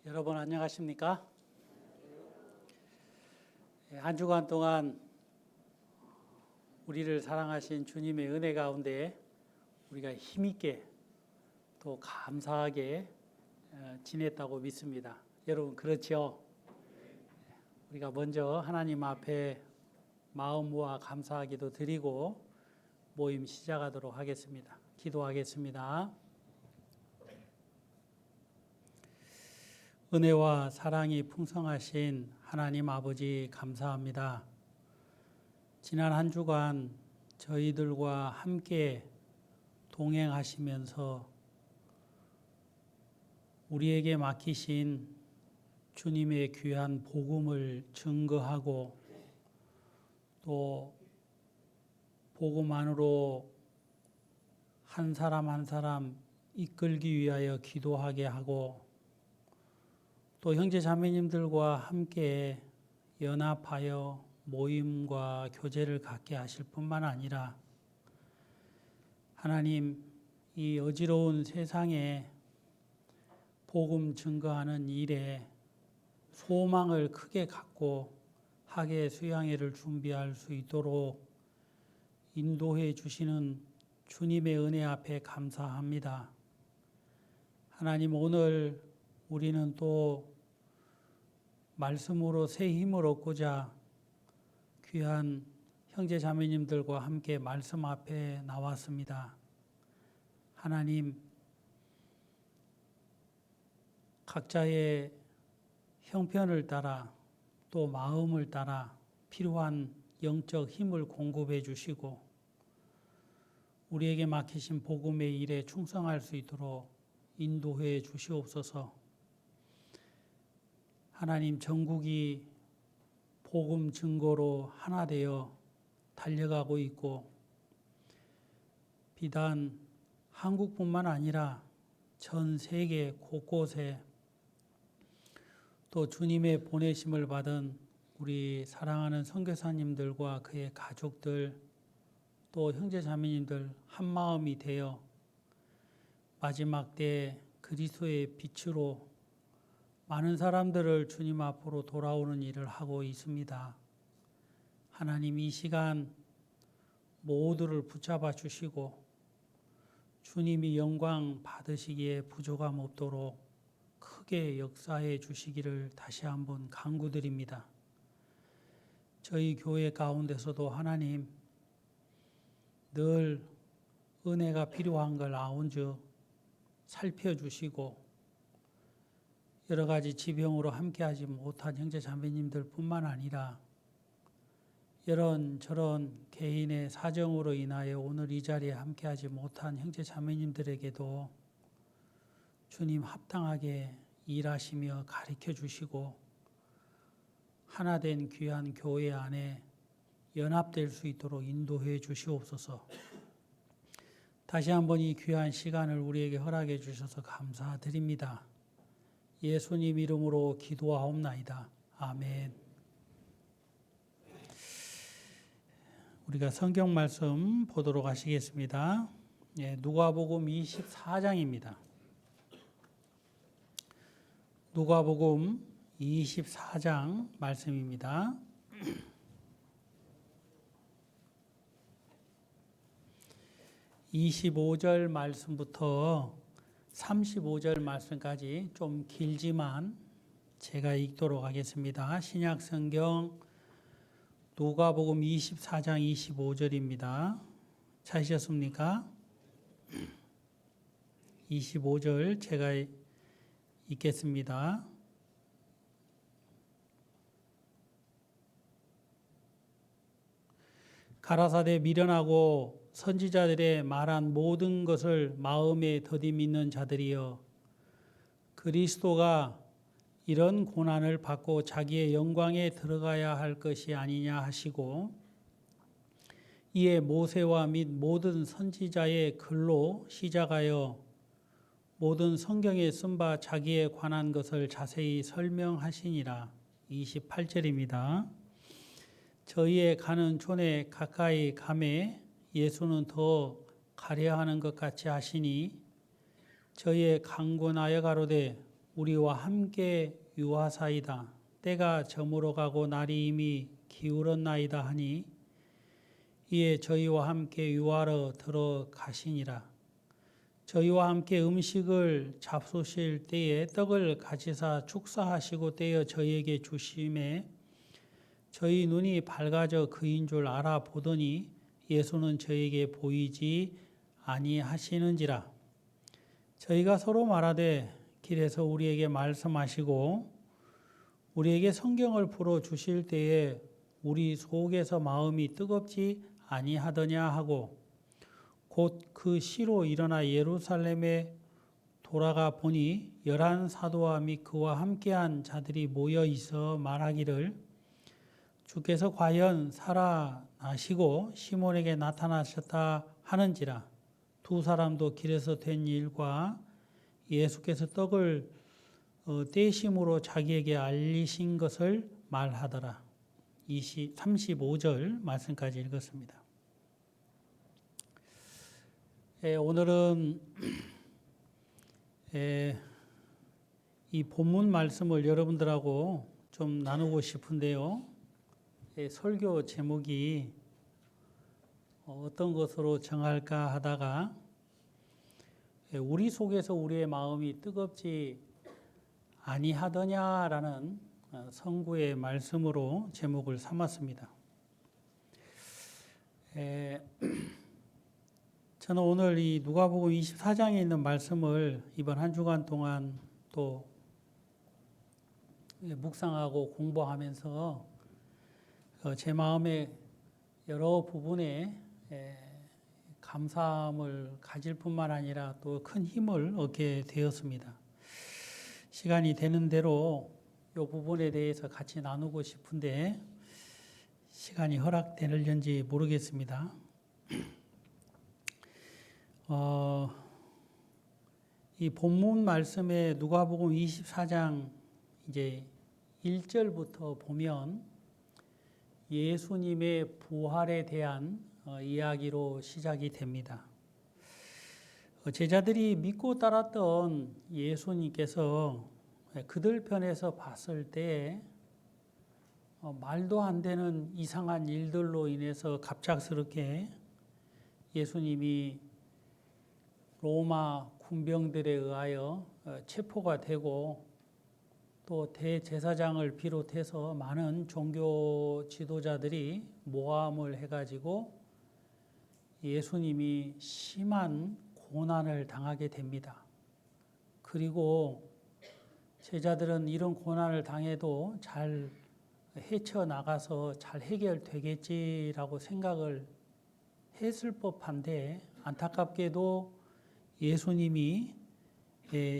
여러분 안녕하십니까? 한 주간 동안 우리를 사랑하신 주님의 은혜 가운데 우리가 힘있게 또 감사하게 지냈다고 믿습니다. 여러분 그렇죠? 우리가 먼저 하나님 앞에 마음 모아 감사하기도 드리고 모임 시작하도록 하겠습니다. 기도하겠습니다. 은혜와 사랑이 풍성하신 하나님 아버지 감사합니다. 지난 한 주간 저희들과 함께 동행하시면서 우리에게 맡기신 주님의 귀한 복음을 증거하고 또 복음 안으로 한 사람 한 사람 이끌기 위하여 기도하게 하고 또 형제 자매님들과 함께 연합하여 모임과 교제를 갖게 하실 뿐만 아니라 하나님 이 어지러운 세상에 복음 증거하는 일에 소망을 크게 갖고 학예 수양회를 준비할 수 있도록 인도해 주시는 주님의 은혜 앞에 감사합니다. 하나님 오늘 우리는 또 말씀으로 새 힘을 얻고자 귀한 형제 자매님들과 함께 말씀 앞에 나왔습니다. 하나님 각자의 형편을 따라 또 마음을 따라 필요한 영적 힘을 공급해 주시고 우리에게 맡기신 복음의 일에 충성할 수 있도록 인도해 주시옵소서. 하나님 전국이 복음 증거로 하나 되어 달려가고 있고 비단 한국뿐만 아니라 전 세계 곳곳에 또 주님의 보내심을 받은 우리 사랑하는 선교사님들과 그의 가족들 또 형제 자매님들 한 마음이 되어 마지막 때 그리스도의 빛으로 많은 사람들을 주님 앞으로 돌아오는 일을 하고 있습니다. 하나님 이 시간 모두를 붙잡아 주시고 주님이 영광 받으시기에 부족함 없도록 크게 역사해 주시기를 다시 한번 간구드립니다. 저희 교회 가운데서도 하나님 늘 은혜가 필요한 걸 아온즉 살펴주시고 여러 가지 지병으로 함께하지 못한 형제 자매님들 뿐만 아니라 이런저런 개인의 사정으로 인하여 오늘 이 자리에 함께하지 못한 형제 자매님들에게도 주님 합당하게 일하시며 가르쳐 주시고 하나된 귀한 교회 안에 연합될 수 있도록 인도해 주시옵소서. 다시 한번 이 귀한 시간을 우리에게 허락해 주셔서 감사드립니다. 예수님 이름으로 기도하옵나이다. 아멘. 우리가 성경 말씀 보도록 하시겠습니다. 누가복음 24장입니다. 누가복음 24장 말씀입니다. 25절 말씀부터 35절 말씀까지 좀 길지만 제가 읽도록 하겠습니다. 신약 성경 누가복음 24장 25절입니다. 찾으셨습니까? 25절 제가 읽겠습니다. 가라사대 미련하고 선지자들의 말한 모든 것을 마음에 더디 믿는 자들이여 그리스도가 이런 고난을 받고 자기의 영광에 들어가야 할 것이 아니냐 하시고 이에 모세와 및 모든 선지자의 글로 시작하여 모든 성경에 쓴 바 자기에 관한 것을 자세히 설명하시니라. 28절입니다. 저희의 가는 촌에 가까이 가매 예수는 더 가려 하는 것 같이 하시니 저희의 강권하여 가로되 우리와 함께 유하사이다. 때가 저물어 가고 날이 이미 기울었나이다 하니 이에 저희와 함께 유하러 들어가시니라. 저희와 함께 음식을 잡수실 때에 떡을 가지사 축사하시고 떼어 저희에게 주심에 저희 눈이 밝아져 그인 줄 알아보더니 예수는 저에게 보이지 아니하시는지라. 저희가 서로 말하되 길에서 우리에게 말씀하시고 우리에게 성경을 풀어 주실 때에 우리 속에서 마음이 뜨겁지 아니하더냐 하고 곧 그 시로 일어나 예루살렘에 돌아가 보니 11 사도와 및 그와 함께한 자들이 모여 있어 말하기를 주께서 과연 살아나시고 시몬에게 나타나셨다 하는지라. 두 사람도 길에서 된 일과 예수께서 떡을 떼심으로 자기에게 알리신 것을 말하더라. 35절 말씀까지 읽었습니다. 오늘은 이 본문 말씀을 여러분들하고 좀 나누고 싶은데요. 설교 제목이 어떤 것으로 정할까 하다가 우리 속에서 우리의 마음이 뜨겁지 아니하더냐라는 성구의 말씀으로 제목을 삼았습니다. 저는 오늘 이 누가복음 24장에 있는 말씀을 이번 한 주간 동안 또 묵상하고 공부하면서 제 마음의 여러 부분에 감사함을 가질 뿐만 아니라 또 큰 힘을 얻게 되었습니다. 시간이 되는 대로 이 부분에 대해서 같이 나누고 싶은데 시간이 허락되는지 모르겠습니다. 이 본문 말씀에 누가복음 24장 이제 1절부터 보면 예수님의 부활에 대한 이야기로 시작이 됩니다. 제자들이 믿고 따랐던 예수님께서 그들 편에서 봤을 때 말도 안 되는 이상한 일들로 인해서 갑작스럽게 예수님이 로마 군병들에 의하여 체포가 되고 또 대제사장을 비롯해서 많은 종교 지도자들이 모함을 해가지고 예수님이 심한 고난을 당하게 됩니다. 그리고 제자들은 이런 고난을 당해도 잘 헤쳐나가서 잘 해결되겠지라고 생각을 했을 법한데 안타깝게도 예수님이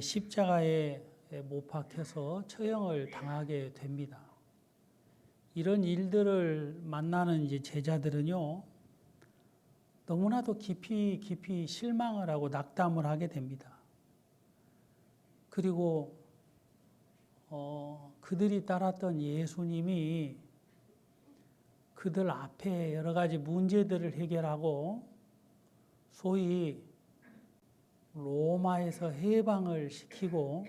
십자가에 못 박혀서 처형을 당하게 됩니다. 이런 일들을 만나는 이제 제자들은요, 너무나도 깊이 실망을 하고 낙담을 하게 됩니다. 그리고 그들이 따랐던 예수님이 그들 앞에 여러 가지 문제들을 해결하고 소위 로마에서 해방을 시키고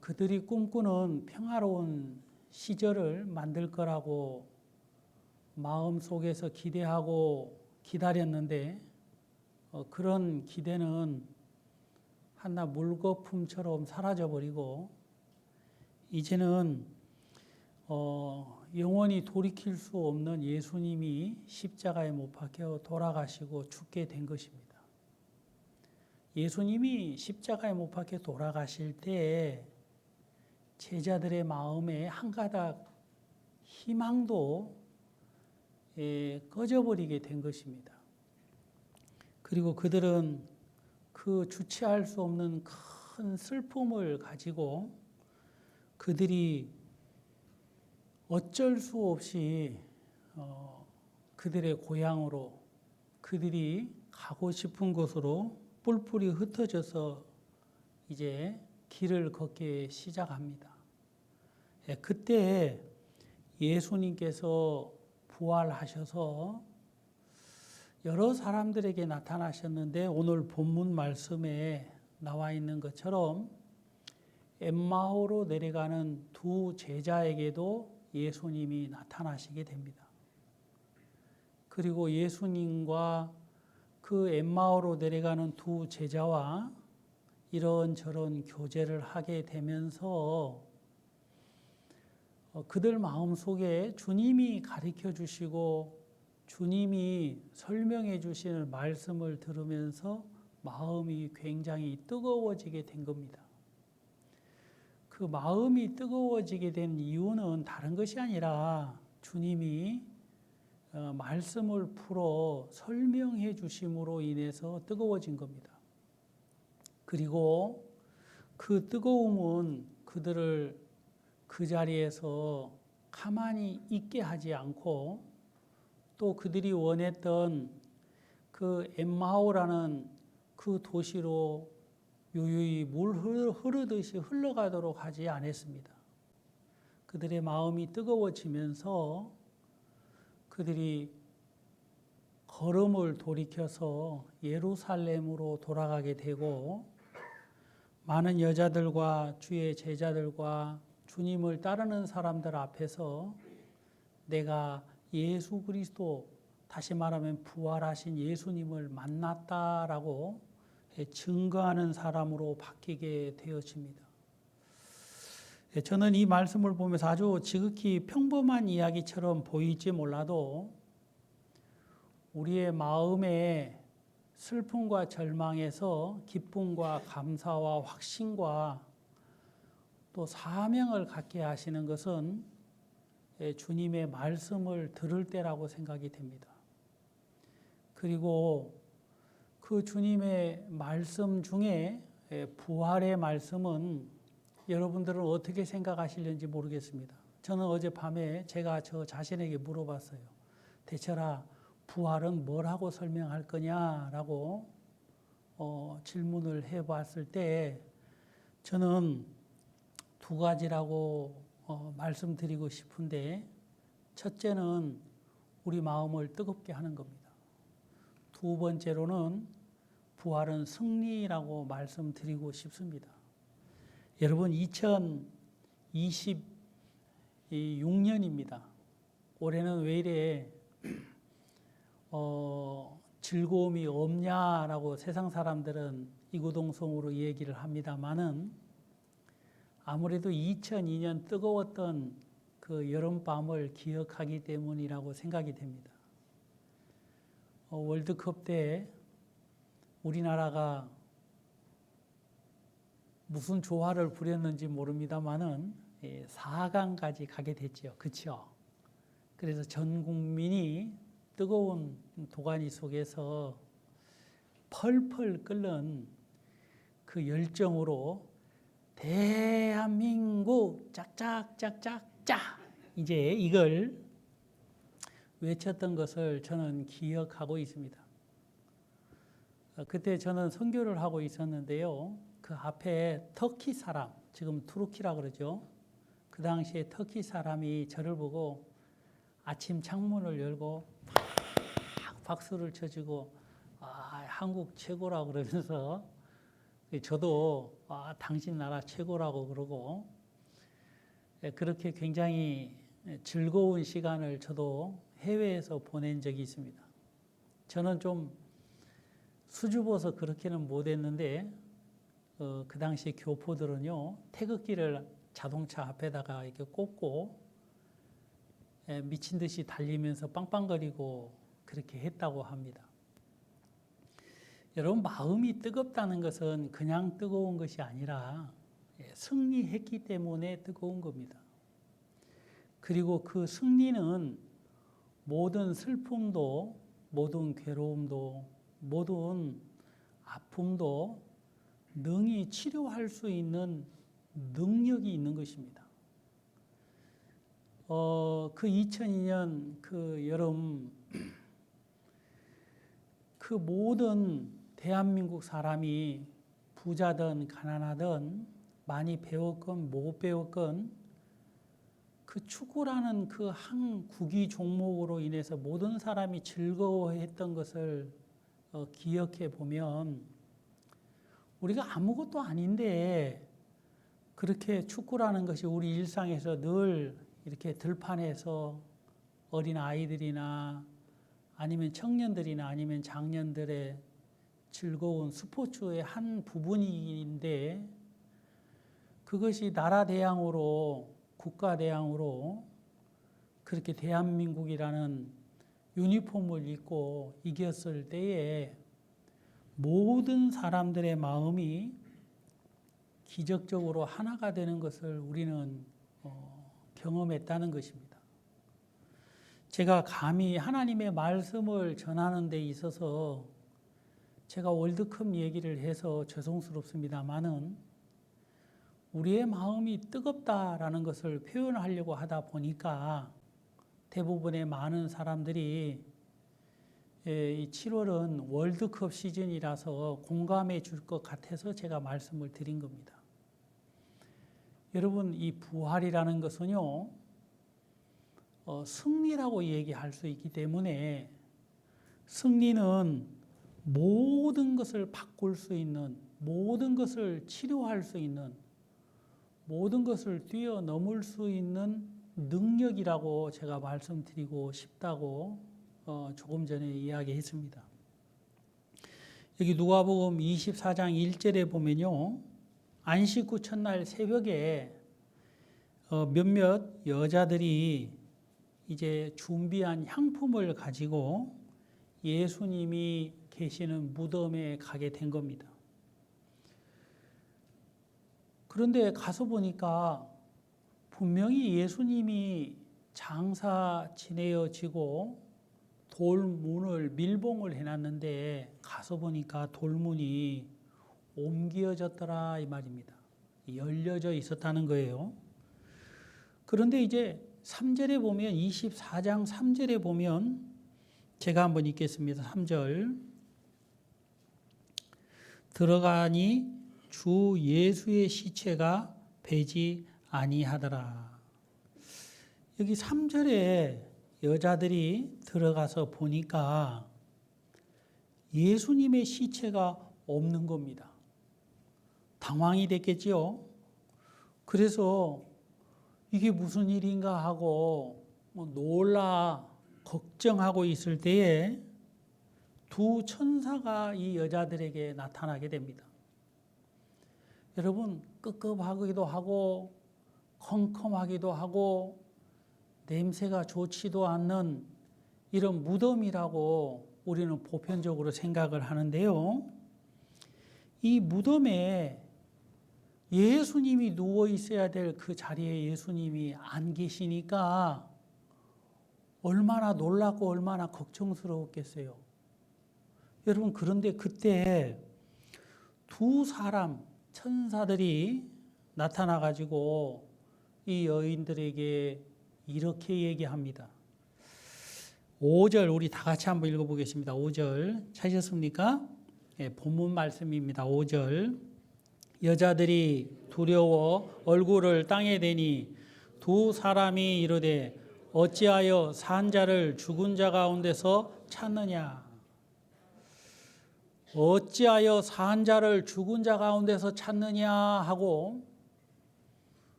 그들이 꿈꾸는 평화로운 시절을 만들 거라고 마음속에서 기대하고 기다렸는데 그런 기대는 한낱 물거품처럼 사라져버리고 이제는 영원히 돌이킬 수 없는 예수님이 십자가에 못 박혀 돌아가시고 죽게 된 것입니다. 예수님이 십자가에 못 박혀 돌아가실 때 제자들의 마음에 한 가닥 희망도 꺼져버리게 된 것입니다. 그리고 그들은 그 주체할 수 없는 큰 슬픔을 가지고 그들이 어쩔 수 없이 그들의 고향으로 그들이 가고 싶은 곳으로 뿔뿔이 흩어져서 이제 길을 걷기 시작합니다. 그때 예수님께서 부활하셔서 여러 사람들에게 나타나셨는데 오늘 본문 말씀에 나와 있는 것처럼 엠마오로 내려가는 두 제자에게도 예수님이 나타나시게 됩니다. 그리고 예수님과 그 엠마오로 내려가는 두 제자와 이런저런 교제를 하게 되면서 그들 마음속에 주님이 가르쳐 주시고 주님이 설명해 주시는 말씀을 들으면서 마음이 굉장히 뜨거워지게 된 겁니다. 그 마음이 뜨거워지게 된 이유는 다른 것이 아니라 주님이 말씀을 풀어 설명해 주심으로 인해서 뜨거워진 겁니다. 그리고 그 뜨거움은 그들을 그 자리에서 가만히 있게 하지 않고 또 그들이 원했던 그 엠마오라는 그 도시로 유유히 물 흐르듯이 흘러가도록 하지 않았습니다. 그들의 마음이 뜨거워지면서 그들이 걸음을 돌이켜서 예루살렘으로 돌아가게 되고 많은 여자들과 주의 제자들과 주님을 따르는 사람들 앞에서 내가 예수 그리스도, 다시 말하면 부활하신 예수님을 만났다라고 증거하는 사람으로 바뀌게 되어집니다. 저는 이 말씀을 보면서 아주 지극히 평범한 이야기처럼 보일지 몰라도 우리의 마음에 슬픔과 절망에서 기쁨과 감사와 확신과 또 사명을 갖게 하시는 것은 주님의 말씀을 들을 때라고 생각이 됩니다. 그리고 그 주님의 말씀 중에 부활의 말씀은 여러분들은 어떻게 생각하시는지 모르겠습니다. 저는 어젯밤에 제가 저 자신에게 물어봤어요. 대철아, 부활은 뭐라고 설명할 거냐라고 질문을 해봤을 때 저는 두 가지라고 말씀드리고 싶은데, 첫째는 우리 마음을 뜨겁게 하는 겁니다. 두 번째로는 부활은 승리라고 말씀드리고 싶습니다. 여러분, 2026년입니다. 올해는 왜 이래 즐거움이 없냐라고 세상 사람들은 이구동성으로 얘기를 합니다만은 아무래도 2002년 뜨거웠던 그 여름밤을 기억하기 때문이라고 생각이 됩니다. 월드컵 때 우리나라가 무슨 조화를 부렸는지 모릅니다만은 4강까지 가게 됐죠. 그렇죠? 그래서 전 국민이 뜨거운 도가니 속에서 펄펄 끓는 그 열정으로 대한민국 짝짝짝짝 짜, 이제 이걸 외쳤던 것을 저는 기억하고 있습니다. 그때 저는 선교를 하고 있었는데요. 그 앞에 터키 사람, 지금 투르키라 그러죠. 그 당시에 터키 사람이 저를 보고 아침 창문을 열고 막 박수를 쳐주고 한국 최고라 그러면서 저도 당신 나라 최고라고 그러고 그렇게 굉장히 즐거운 시간을 저도 해외에서 보낸 적이 있습니다. 저는 좀 수줍어서 그렇게는 못했는데 그 당시 교포들은요, 태극기를 자동차 앞에다가 이렇게 꽂고 미친 듯이 달리면서 빵빵거리고 그렇게 했다고 합니다. 여러분, 마음이 뜨겁다는 것은 그냥 뜨거운 것이 아니라 승리했기 때문에 뜨거운 겁니다. 그리고 그 승리는 모든 슬픔도, 모든 괴로움도, 모든 아픔도 능히 치료할 수 있는 능력이 있는 것입니다. 그 2002년 그 여름, 그 모든 대한민국 사람이 부자든 가난하든 많이 배웠건 못 배웠건 그 축구라는 그 한 구기 종목으로 인해서 모든 사람이 즐거워했던 것을 기억해 보면 우리가 아무것도 아닌데 그렇게 축구라는 것이 우리 일상에서 늘 이렇게 들판에서 어린 아이들이나 아니면 청년들이나 아니면 장년들의 즐거운 스포츠의 한 부분인데, 그것이 나라 대항으로, 국가 대항으로 그렇게 대한민국이라는 유니폼을 입고 이겼을 때에 모든 사람들의 마음이 기적적으로 하나가 되는 것을 우리는 경험했다는 것입니다. 제가 감히 하나님의 말씀을 전하는 데 있어서 제가 월드컵 얘기를 해서 죄송스럽습니다만은 우리의 마음이 뜨겁다라는 것을 표현하려고 하다 보니까 대부분의 많은 사람들이 이 7월은 월드컵 시즌이라서 공감해 줄 것 같아서 제가 말씀을 드린 겁니다. 여러분, 이 부활이라는 것은요, 승리라고 얘기할 수 있기 때문에 승리는 모든 것을 바꿀 수 있는, 모든 것을 치료할 수 있는, 모든 것을 뛰어넘을 수 있는 능력이라고 제가 말씀드리고 싶다고 조금 전에 이야기했습니다. 여기 누가복음 24장 1절에 보면요, 안식 후 첫날 새벽에 몇몇 여자들이 이제 준비한 향품을 가지고 예수님이 계시는 무덤에 가게 된 겁니다. 그런데 가서 보니까 분명히 예수님이 장사 지내어지고 돌문을 밀봉을 해놨는데 가서 보니까 돌문이 옮겨졌더라 이 말입니다. 열려져 있었다는 거예요. 그런데 이제 3절에 보면 24장 3절에 보면 제가 한번 읽겠습니다. 3절 들어가니 주 예수의 시체가 배지 아니하더라. 여기 3절에 여자들이 들어가서 보니까 예수님의 시체가 없는 겁니다. 당황이 됐겠지요. 그래서 이게 무슨 일인가 하고 놀라 걱정하고 있을 때에 두 천사가 이 여자들에게 나타나게 됩니다. 여러분, 끄급하기도 하고 컴컴하기도 하고 냄새가 좋지도 않는 이런 무덤이라고 우리는 보편적으로 생각을 하는데요. 이 무덤에 예수님이 누워 있어야 될 그 자리에 예수님이 안 계시니까 얼마나 놀랍고 얼마나 걱정스러웠겠어요. 여러분, 그런데 그때 두 사람 천사들이 나타나 가지고 이 여인들에게 이렇게 얘기합니다. 5절 우리 다 같이 한번 읽어보겠습니다. 5절 찾으셨습니까? 네, 본문 말씀입니다. 5절 여자들이 두려워 얼굴을 땅에 대니 두 사람이 이르되 어찌하여 산 자를 죽은 자 가운데서 찾느냐? 어찌하여 산 자를 죽은 자 가운데서 찾느냐 하고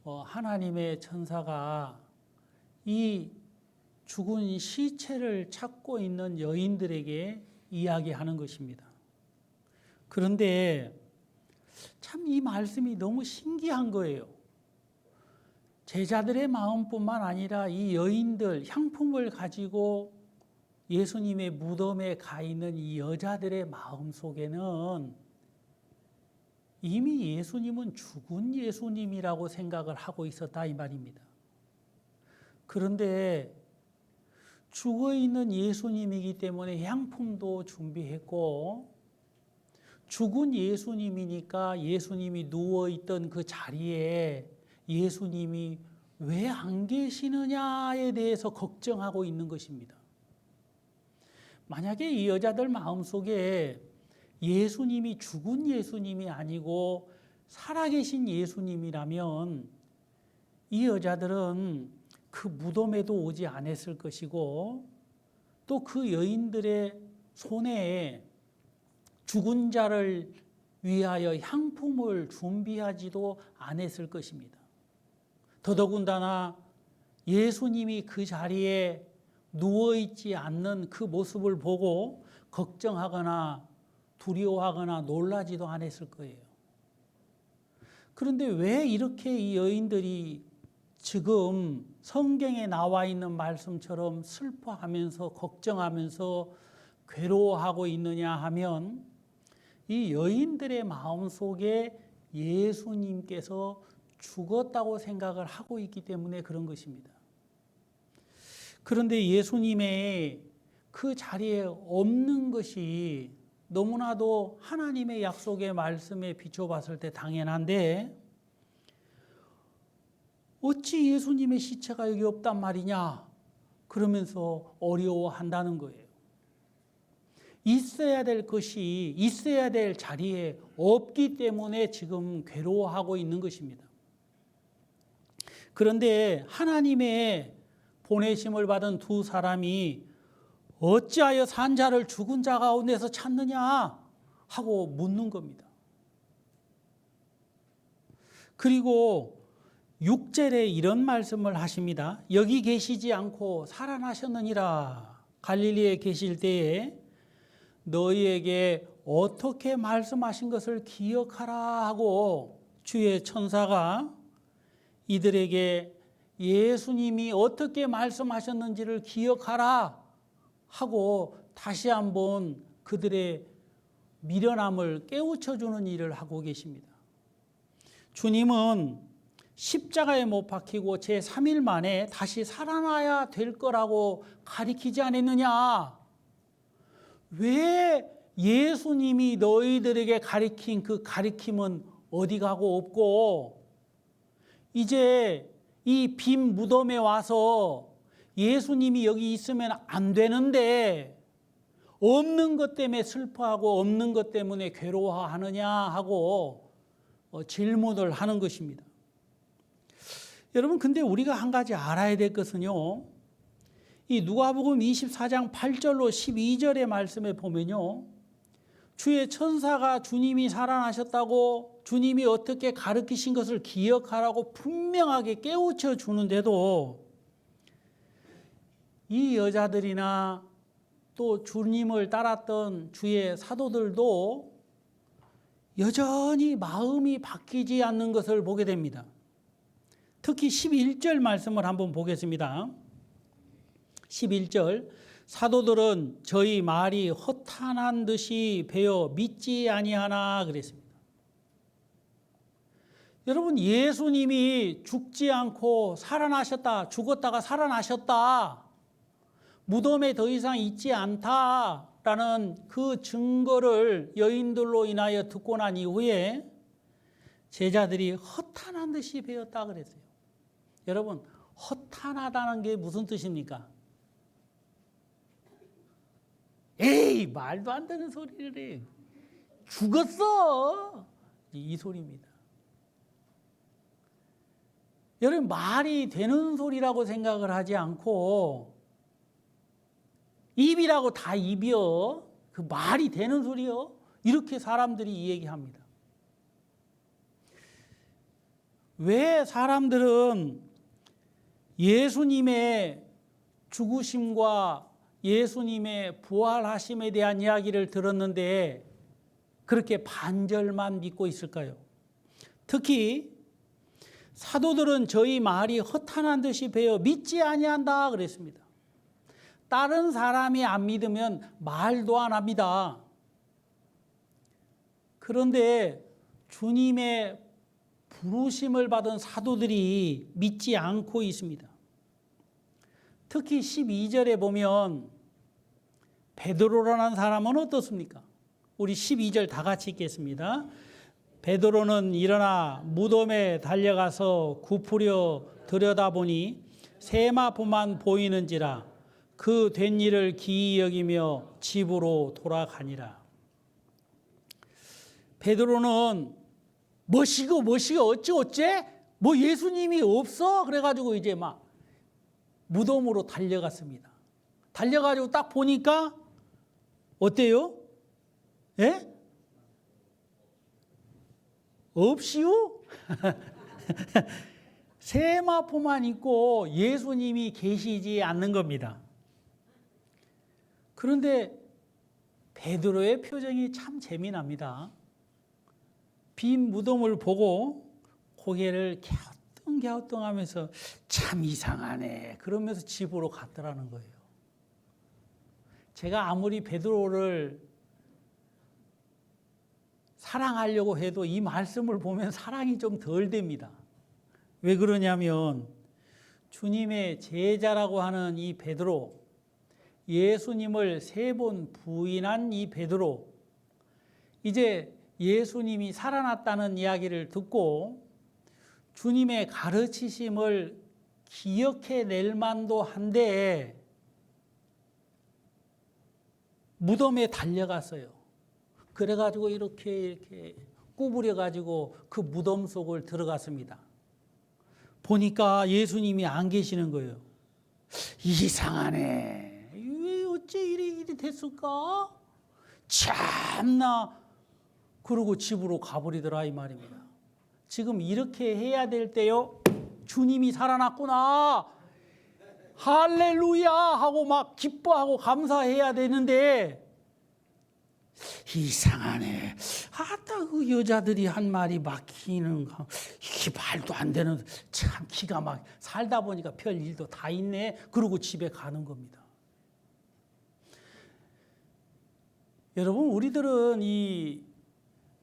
하나님의 천사가 이 죽은 시체를 찾고 있는 여인들에게 이야기하는 것입니다. 그런데 참 이 말씀이 너무 신기한 거예요. 제자들의 마음뿐만 아니라 이 여인들, 향품을 가지고 예수님의 무덤에 가 있는 이 여자들의 마음 속에는 이미 예수님은 죽은 예수님이라고 생각을 하고 있었다 이 말입니다. 그런데 죽어 있는 예수님이기 때문에 향품도 준비했고 죽은 예수님이니까 예수님이 누워있던 그 자리에 예수님이 왜 안 계시느냐에 대해서 걱정하고 있는 것입니다. 만약에 이 여자들 마음속에 예수님이 죽은 예수님이 아니고 살아계신 예수님이라면 이 여자들은 그 무덤에도 오지 않았을 것이고 또 그 여인들의 손에 죽은 자를 위하여 향품을 준비하지도 않았을 것입니다. 더더군다나 예수님이 그 자리에 누워있지 않는 그 모습을 보고 걱정하거나 두려워하거나 놀라지도 않았을 거예요. 그런데 왜 이렇게 이 여인들이 지금 성경에 나와 있는 말씀처럼 슬퍼하면서 걱정하면서 괴로워하고 있느냐 하면 이 여인들의 마음속에 예수님께서 죽었다고 생각을 하고 있기 때문에 그런 것입니다. 그런데 예수님의 그 자리에 없는 것이 너무나도 하나님의 약속의 말씀에 비춰봤을 때 당연한데 어찌 예수님의 시체가 여기 없단 말이냐 그러면서 어려워한다는 거예요. 있어야 될 것이 있어야 될 자리에 없기 때문에 지금 괴로워하고 있는 것입니다. 그런데 하나님의 보내심을 받은 두 사람이 어찌하여 산 자를 죽은 자 가운데서 찾느냐 하고 묻는 겁니다. 그리고 6절에 이런 말씀을 하십니다. 여기 계시지 않고 살아나셨느니라. 갈릴리에 계실 때에 너희에게 어떻게 말씀하신 것을 기억하라 하고 주의 천사가 이들에게 예수님이 어떻게 말씀하셨는지를 기억하라 하고 다시 한번 그들의 미련함을 깨우쳐주는 일을 하고 계십니다. 주님은 십자가에 못 박히고 제3일 만에 다시 살아나야 될 거라고 가리키지 않았느냐? 왜 예수님이 너희들에게 가리킨 그 가리킴은 어디 가고 없고 이제 이 빈 무덤에 와서 예수님이 여기 있으면 안 되는데 없는 것 때문에 슬퍼하고 없는 것 때문에 괴로워하느냐 하고 질문을 하는 것입니다. 여러분 근데 우리가 한 가지 알아야 될 것은요. 이 누가복음 24장 8절로 12절의 말씀에 보면요. 주의 천사가 주님이 살아나셨다고 주님이 어떻게 가르치신 것을 기억하라고 분명하게 깨우쳐 주는데도 이 여자들이나 또 주님을 따랐던 주의 사도들도 여전히 마음이 바뀌지 않는 것을 보게 됩니다. 특히 11절 말씀을 한번 보겠습니다. 11절 사도들은 저희 말이 허탄한 듯이 배어 믿지 아니하나 그랬습니다. 여러분 예수님이 죽지 않고 살아나셨다, 죽었다가 살아나셨다, 무덤에 더 이상 있지 않다라는 그 증거를 여인들로 인하여 듣고 난 이후에 제자들이 허탄한 듯이 배었다 그랬어요. 여러분 허탄하다는 게 무슨 뜻입니까? 에이 말도 안 되는 소리를 해. 죽었어. 이 소리입니다. 여러분 말이 되는 소리라고 생각을 하지 않고 입이라고 다 입이요. 그 말이 되는 소리요. 이렇게 사람들이 이 얘기합니다. 왜 사람들은 예수님의 죽으심과 예수님의 부활하심에 대한 이야기를 들었는데 그렇게 반절만 믿고 있을까요? 특히 사도들은 저희 말이 허탄한 듯이 배어 믿지 아니한다 그랬습니다. 다른 사람이 안 믿으면 말도 안 합니다. 그런데 주님의 부르심을 받은 사도들이 믿지 않고 있습니다. 특히 12절에 보면 베드로라는 사람은 어떻습니까? 우리 12절 다 같이 읽겠습니다. 베드로는 일어나 무덤에 달려가서 굽으려 들여다보니 세마포만 보이는지라 그 된 일을 기이 여기며 집으로 돌아가니라. 베드로는 뭐시고 어째 뭐 예수님이 없어 그래가지고 이제 막 무덤으로 달려갔습니다. 달려가지고 딱 보니까 어때요? 예? 없이요? 세마포만 있고 예수님이 계시지 않는 겁니다. 그런데 베드로의 표정이 참 재미납니다. 빈 무덤을 보고 고개를 갸우뚱갸우뚱하면서 참 이상하네 그러면서 집으로 갔더라는 거예요. 제가 아무리 베드로를 사랑하려고 해도 이 말씀을 보면 사랑이 좀 덜 됩니다. 왜 그러냐면 주님의 제자라고 하는 이 베드로, 예수님을 3번 부인한 이 베드로, 이제 예수님이 살아났다는 이야기를 듣고 주님의 가르치심을 기억해낼 만도 한데 무덤에 달려갔어요. 그래가지고 이렇게 구부려가지고 그 무덤 속을 들어갔습니다. 보니까 예수님이 안 계시는 거예요. 이상하네. 왜 어째 이리 됐을까? 참나. 그러고 집으로 가버리더라 이 말입니다. 지금 이렇게 해야 될 때요. 주님이 살아났구나. 할렐루야 하고 막 기뻐하고 감사해야 되는데 이상하네. 아따 그 여자들이 한 말이 막히는 거 이게 말도 안 되는 참 기가 막 살다 보니까 별 일도 다 있네. 그러고 집에 가는 겁니다. 여러분 우리들은 이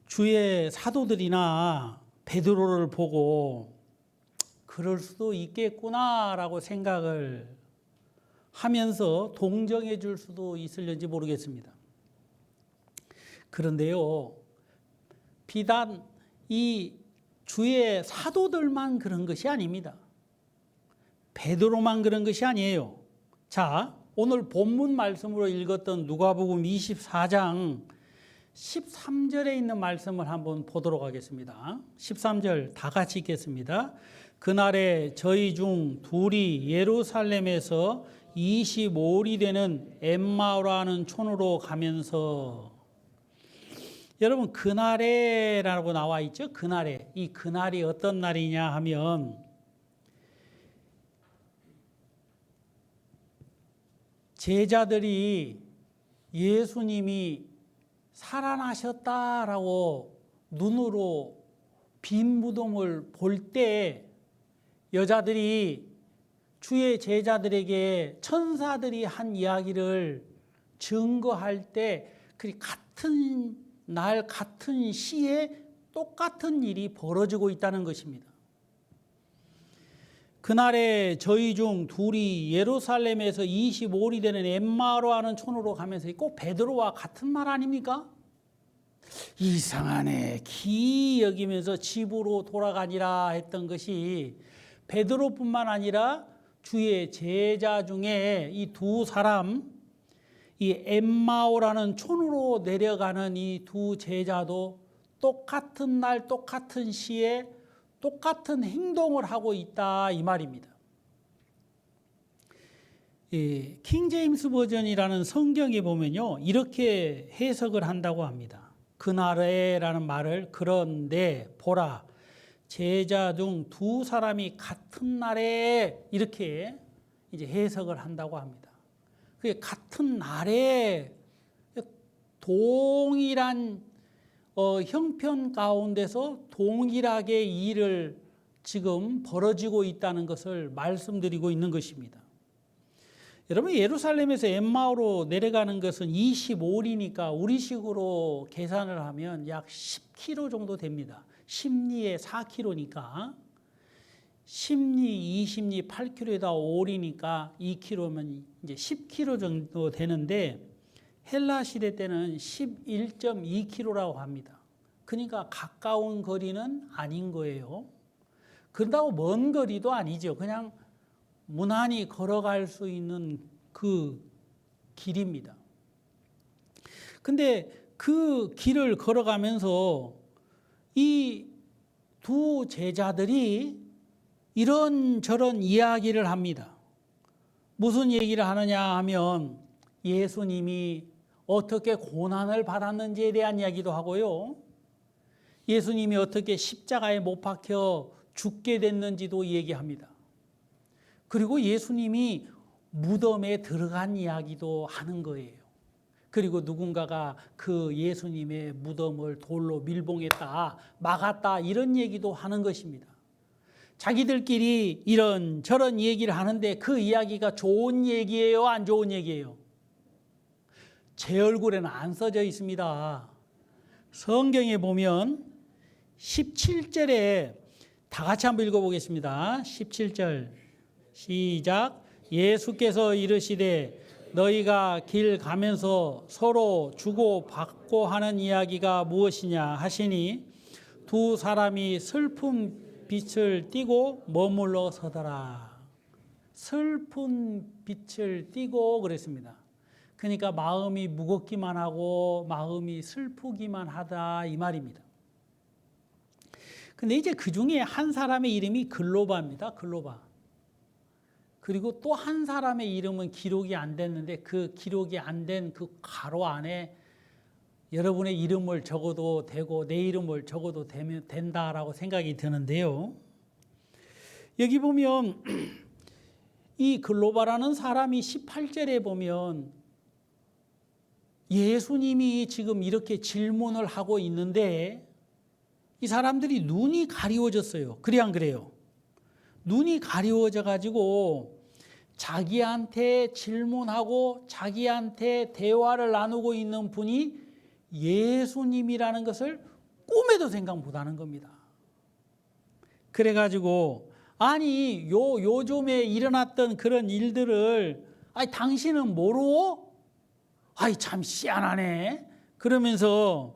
주의 사도들이나 베드로를 보고 그럴 수도 있겠구나라고 생각을 하면서 동정해 줄 수도 있을지 모르겠습니다. 그런데요, 비단 이 주의 사도들만 그런 것이 아닙니다. 베드로만 그런 것이 아니에요. 자, 오늘 본문 말씀으로 읽었던 누가복음 24장 13절에 있는 말씀을 한번 보도록 하겠습니다. 13절 다 같이 읽겠습니다. 그날에 저희 중 둘이 예루살렘에서 25일이 되는 엠마오라는 촌으로 가면서, 여러분 그날에라고 나와 있죠. 그날에. 이 그날이 어떤 날이냐 하면 제자들이 예수님이 살아나셨다라고 눈으로 빈 무덤을 볼 때 여자들이 주의 제자들에게 천사들이 한 이야기를 증거할 때 그 같은 날 같은 시에 똑같은 일이 벌어지고 있다는 것입니다. 그날에 저희 중 둘이 예루살렘에서 25일이 되는 엠마오로 하는 촌으로 가면서 꼭 베드로와 같은 말 아닙니까? 이상하네. 기 여기면서 집으로 돌아가니라 했던 것이 베드로뿐만 아니라 주의 제자 중에 이 두 사람, 이 엠마오라는 촌으로 내려가는 이 두 제자도 똑같은 날 똑같은 시에 똑같은 행동을 하고 있다 이 말입니다. 킹 제임스 버전이라는 성경에 보면요 이렇게 해석을 한다고 합니다. 그날에라는 말을 그런데 보라 제자 중 두 사람이 같은 날에 이렇게 이제 해석을 한다고 합니다. 그 같은 날에 동일한 형편 가운데서 동일하게 일을 지금 벌어지고 있다는 것을 말씀드리고 있는 것입니다. 여러분 예루살렘에서 엠마오로 내려가는 것은 25일이니까 우리식으로 계산을 하면 약 10km 정도 됩니다. 10리에 4km니까 10리, 20리, 8km에다 5리니까 2km면 이제 10km 정도 되는데 헬라 시대 때는 11.2km라고 합니다. 그러니까 가까운 거리는 아닌 거예요. 그런다고 먼 거리도 아니죠. 그냥 무난히 걸어갈 수 있는 그 길입니다. 근데 그 길을 걸어가면서 이 두 제자들이 이런저런 이야기를 합니다. 무슨 얘기를 하느냐 하면 예수님이 어떻게 고난을 받았는지에 대한 이야기도 하고요. 예수님이 어떻게 십자가에 못 박혀 죽게 됐는지도 얘기합니다. 그리고 예수님이 무덤에 들어간 이야기도 하는 거예요. 그리고 누군가가 그 예수님의 무덤을 돌로 밀봉했다, 막았다, 이런 얘기도 하는 것입니다. 자기들끼리 이런 저런 얘기를 하는데 그 이야기가 좋은 얘기예요, 안 좋은 얘기예요? 제 얼굴에는 안 써져 있습니다. 성경에 보면 17절에 다 같이 한번 읽어보겠습니다. 17절 시작. 예수께서 이르시되 너희가 길 가면서 서로 주고 받고 하는 이야기가 무엇이냐 하시니 두 사람이 슬픈 빛을 띠고 머물러 서더라. 슬픈 빛을 띠고 그랬습니다. 그러니까 마음이 무겁기만 하고 마음이 슬프기만 하다 이 말입니다. 근데 이제 그 중에 한 사람의 이름이 글로바입니다. 글로바. 그리고 또 한 사람의 이름은 기록이 안 됐는데 그 기록이 안 된 그 가로 안에 여러분의 이름을 적어도 되고 내 이름을 적어도 된다라고 생각이 드는데요. 여기 보면 이 글로바라는 사람이 18절에 보면 예수님이 지금 이렇게 질문을 하고 있는데 이 사람들이 눈이 가리워졌어요. 그래 안 그래요? 눈이 가리워져 가지고 자기한테 질문하고 자기한테 대화를 나누고 있는 분이 예수님이라는 것을 꿈에도 생각 못하는 겁니다. 그래가지고 아니 요즘에 일어났던 그런 일들을 아니 당신은 모르오? 아이 참 희한하네. 그러면서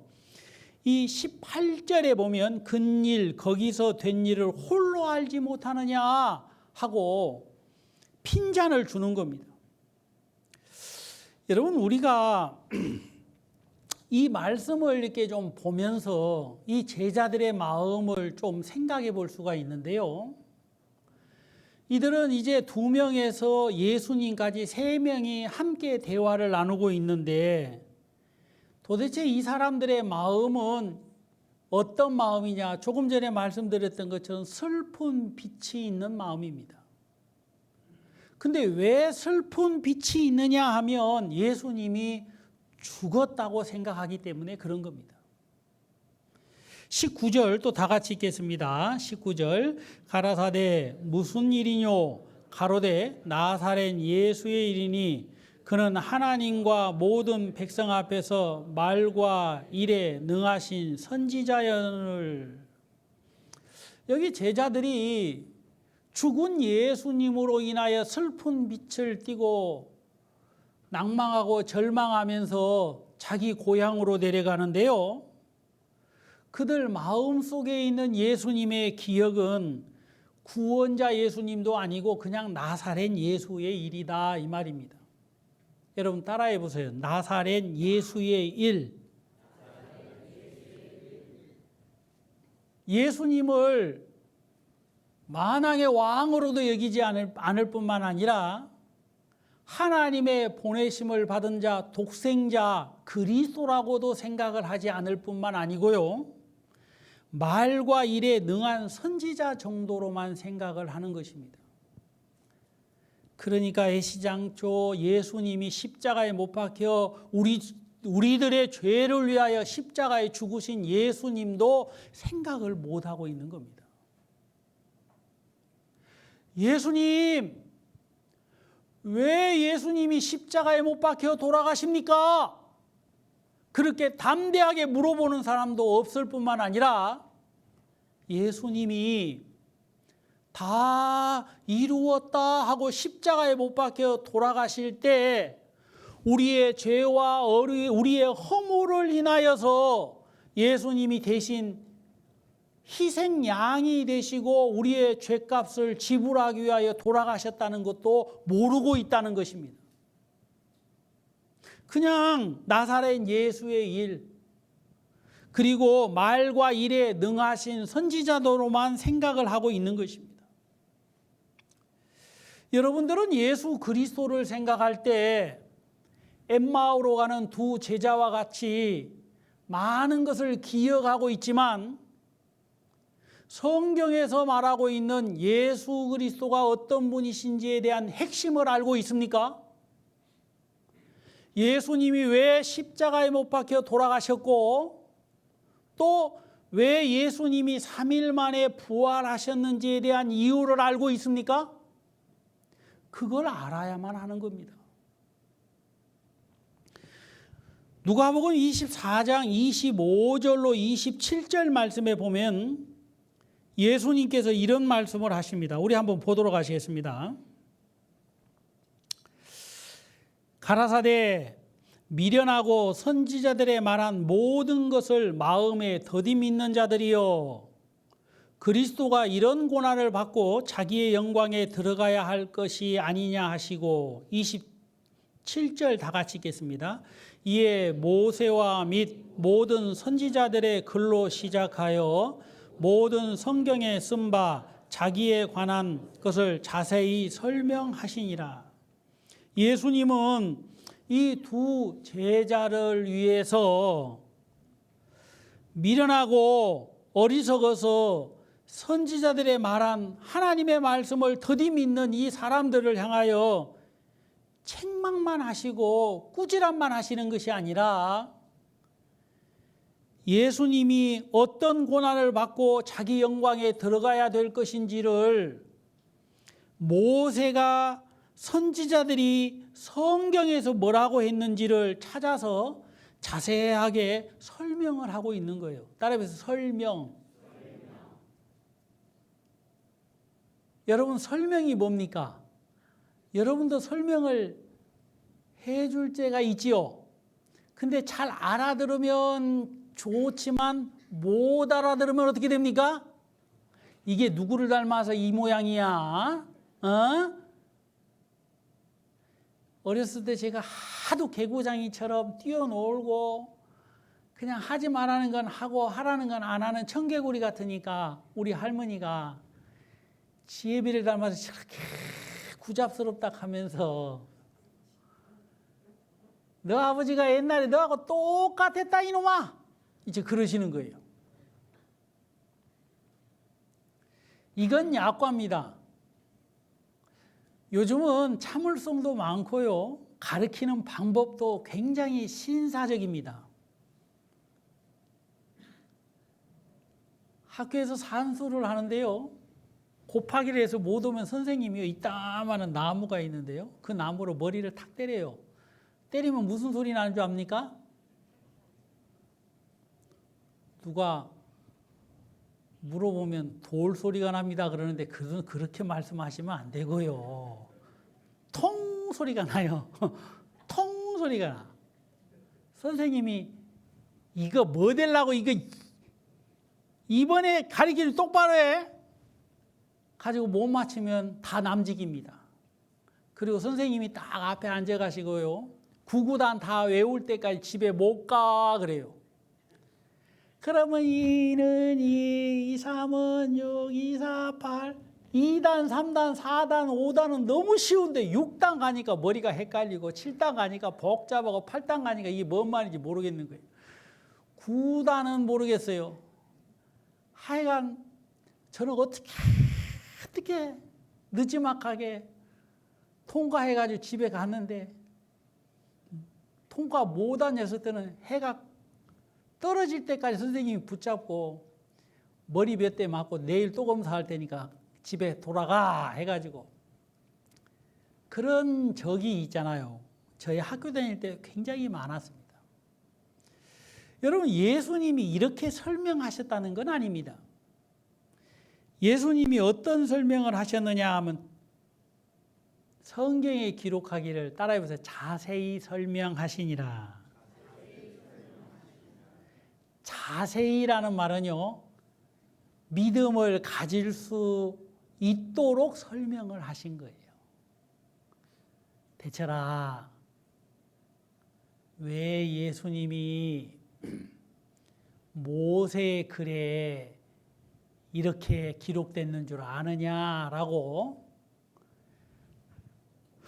이 18절에 보면 근일 거기서 된 일을 홀로 알지 못하느냐 하고 핀잔을 주는 겁니다. 여러분 우리가 이 말씀을 이렇게 좀 보면서 이 제자들의 마음을 좀 생각해 볼 수가 있는데요. 이들은 이제 2명에서 예수님까지 3명이 함께 대화를 나누고 있는데 도대체 이 사람들의 마음은 어떤 마음이냐? 조금 전에 말씀드렸던 것처럼 슬픈 빛이 있는 마음입니다. 근데 왜 슬픈 빛이 있느냐 하면 예수님이 죽었다고 생각하기 때문에 그런 겁니다. 19절 또 다 같이 읽겠습니다. 19절 가라사대 무슨 일이뇨? 가로되 나사렛 예수의 일이니 그는 하나님과 모든 백성 앞에서 말과 일에 능하신 선지자연을. 여기 제자들이 죽은 예수님으로 인하여 슬픈 빛을 띠고 낭망하고 절망하면서 자기 고향으로 내려가는데요. 그들 마음속에 있는 예수님의 기억은 구원자 예수님도 아니고 그냥 나사렛 예수의 일이다 이 말입니다. 여러분 따라해 보세요. 나사렛 예수의 일. 예수님을 만왕의 왕으로도 여기지 않을 뿐만 아니라 하나님의 보내심을 받은 자, 독생자, 그리스도라고도 생각을 하지 않을 뿐만 아니고요. 말과 일에 능한 선지자 정도로만 생각을 하는 것입니다. 그러니까 애시장초 예수님이 십자가에 못 박혀 우리들의 죄를 위하여 십자가에 죽으신 예수님도 생각을 못하고 있는 겁니다. 예수님, 왜 예수님이 십자가에 못 박혀 돌아가십니까? 그렇게 담대하게 물어보는 사람도 없을 뿐만 아니라 예수님이 다 이루었다 하고 십자가에 못 박혀 돌아가실 때 우리의 죄와 우리의 허물을 인하여서 예수님이 대신 희생양이 되시고 우리의 죄값을 지불하기 위하여 돌아가셨다는 것도 모르고 있다는 것입니다. 그냥 나사렛 예수의 일, 그리고 말과 일에 능하신 선지자도로만 생각을 하고 있는 것입니다. 여러분들은 예수 그리스도를 생각할 때 엠마오로 가는 두 제자와 같이 많은 것을 기억하고 있지만 성경에서 말하고 있는 예수 그리스도가 어떤 분이신지에 대한 핵심을 알고 있습니까? 예수님이 왜 십자가에 못 박혀 돌아가셨고 또 왜 예수님이 3일 만에 부활하셨는지에 대한 이유를 알고 있습니까? 그걸 알아야만 하는 겁니다. 누가복음 24장 25절로 27절 말씀에 보면 예수님께서 이런 말씀을 하십니다. 우리 한번 보도록 하시겠습니다. 가라사대 미련하고 선지자들의 말한 모든 것을 마음에 더디 믿는 자들이여, 그리스도가 이런 고난을 받고 자기의 영광에 들어가야 할 것이 아니냐 하시고, 27절 다 같이 읽겠습니다. 이에 모세와 및 모든 선지자들의 글로 시작하여 모든 성경에 쓴 바 자기에 관한 것을 자세히 설명하시니라. 예수님은 이 두 제자를 위해서 미련하고 어리석어서 선지자들의 말한 하나님의 말씀을 더디 믿는 이 사람들을 향하여 책망만 하시고 꾸지람만 하시는 것이 아니라 예수님이 어떤 고난을 받고 자기 영광에 들어가야 될 것인지를 모세가 선지자들이 성경에서 뭐라고 했는지를 찾아서 자세하게 설명을 하고 있는 거예요. 따라해서 설명. 여러분, 설명이 뭡니까? 여러분도 설명을 해줄 때가 있지요. 근데 잘 알아들으면 좋지만 못 알아들으면 어떻게 됩니까? 이게 누구를 닮아서 이 모양이야? 어렸을 때 제가 하도 개구장이처럼 뛰어놀고 그냥 하지 말라는 건 하고 하라는 건 안 하는 청개구리 같으니까 우리 할머니가 지혜비를 닮아서 저렇게 구잡스럽다 하면서 너 아버지가 옛날에 너하고 똑같았다 이놈아, 이제 그러시는 거예요. 이건 약과입니다. 요즘은 참을성도 많고요, 가르치는 방법도 굉장히 신사적입니다. 학교에서 산수를 하는데요, 곱하기를 해서 못 오면 선생님이요, 이따만한 나무가 있는데요, 그 나무로 머리를 탁 때려요. 때리면 무슨 소리 나는 줄 압니까? 누가 물어보면 돌 소리가 납니다 그러는데 그렇게 말씀하시면 안 되고요. 통 소리가 나요. 통 소리가 나. 선생님이 이거 뭐 되려고 이거 이번에 가르치를 똑바로 해 가지고 못 맞추면 다 남직입니다. 그리고 선생님이 딱 앞에 앉아 가시고요, 구구단 다 외울 때까지 집에 못 가 그래요. 그러면 2는 2, 3은 6, 2, 4, 8, 2단, 3단, 4단, 5단은 너무 쉬운데 6단 가니까 머리가 헷갈리고 7단 가니까 복잡하고 8단 가니까 이게 뭔 말인지 모르겠는 거예요. 9단은 모르겠어요. 하여간 저는 어떻게 늦지막하게 통과해가지고 집에 갔는데 통과 못하셨을 때는 해가 떨어질 때까지 선생님이 붙잡고 머리 몇 대 맞고 내일 또 검사할 테니까 집에 돌아가 해가지고 그런 적이 있잖아요. 저희 학교 다닐 때 굉장히 많았습니다. 여러분, 예수님이 이렇게 설명하셨다는 건 아닙니다. 예수님이 어떤 설명을 하셨느냐 하면 성경에 기록하기를 따라해보세요. 자세히 설명하시니라. 자세히라는 말은요, 믿음을 가질 수 있도록 설명을 하신 거예요. 대철아, 왜 예수님이 모세의 글에 이렇게 기록됐는 줄 아느냐라고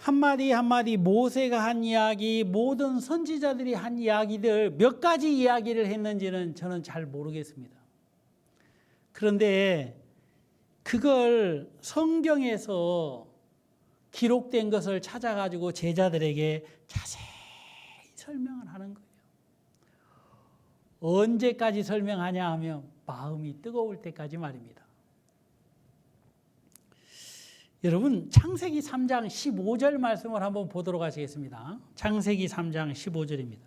한마디 한마디 모세가 한 이야기, 모든 선지자들이 한 이야기들 몇 가지 이야기를 했는지는 저는 잘 모르겠습니다. 그런데 그걸 성경에서 기록된 것을 찾아가지고 제자들에게 자세히 설명을 하는 거예요. 언제까지 설명하냐 하면 마음이 뜨거울 때까지 말입니다. 여러분, 창세기 3장 15절 말씀을 한번 보도록 하시겠습니다. 창세기 3장 15절입니다.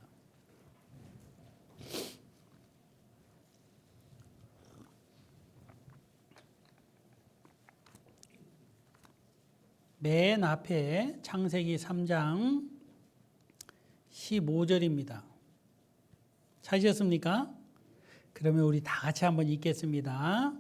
맨 앞에 창세기 3장 15절입니다. 찾으셨습니까? 그러면 우리 다 같이 한번 읽겠습니다.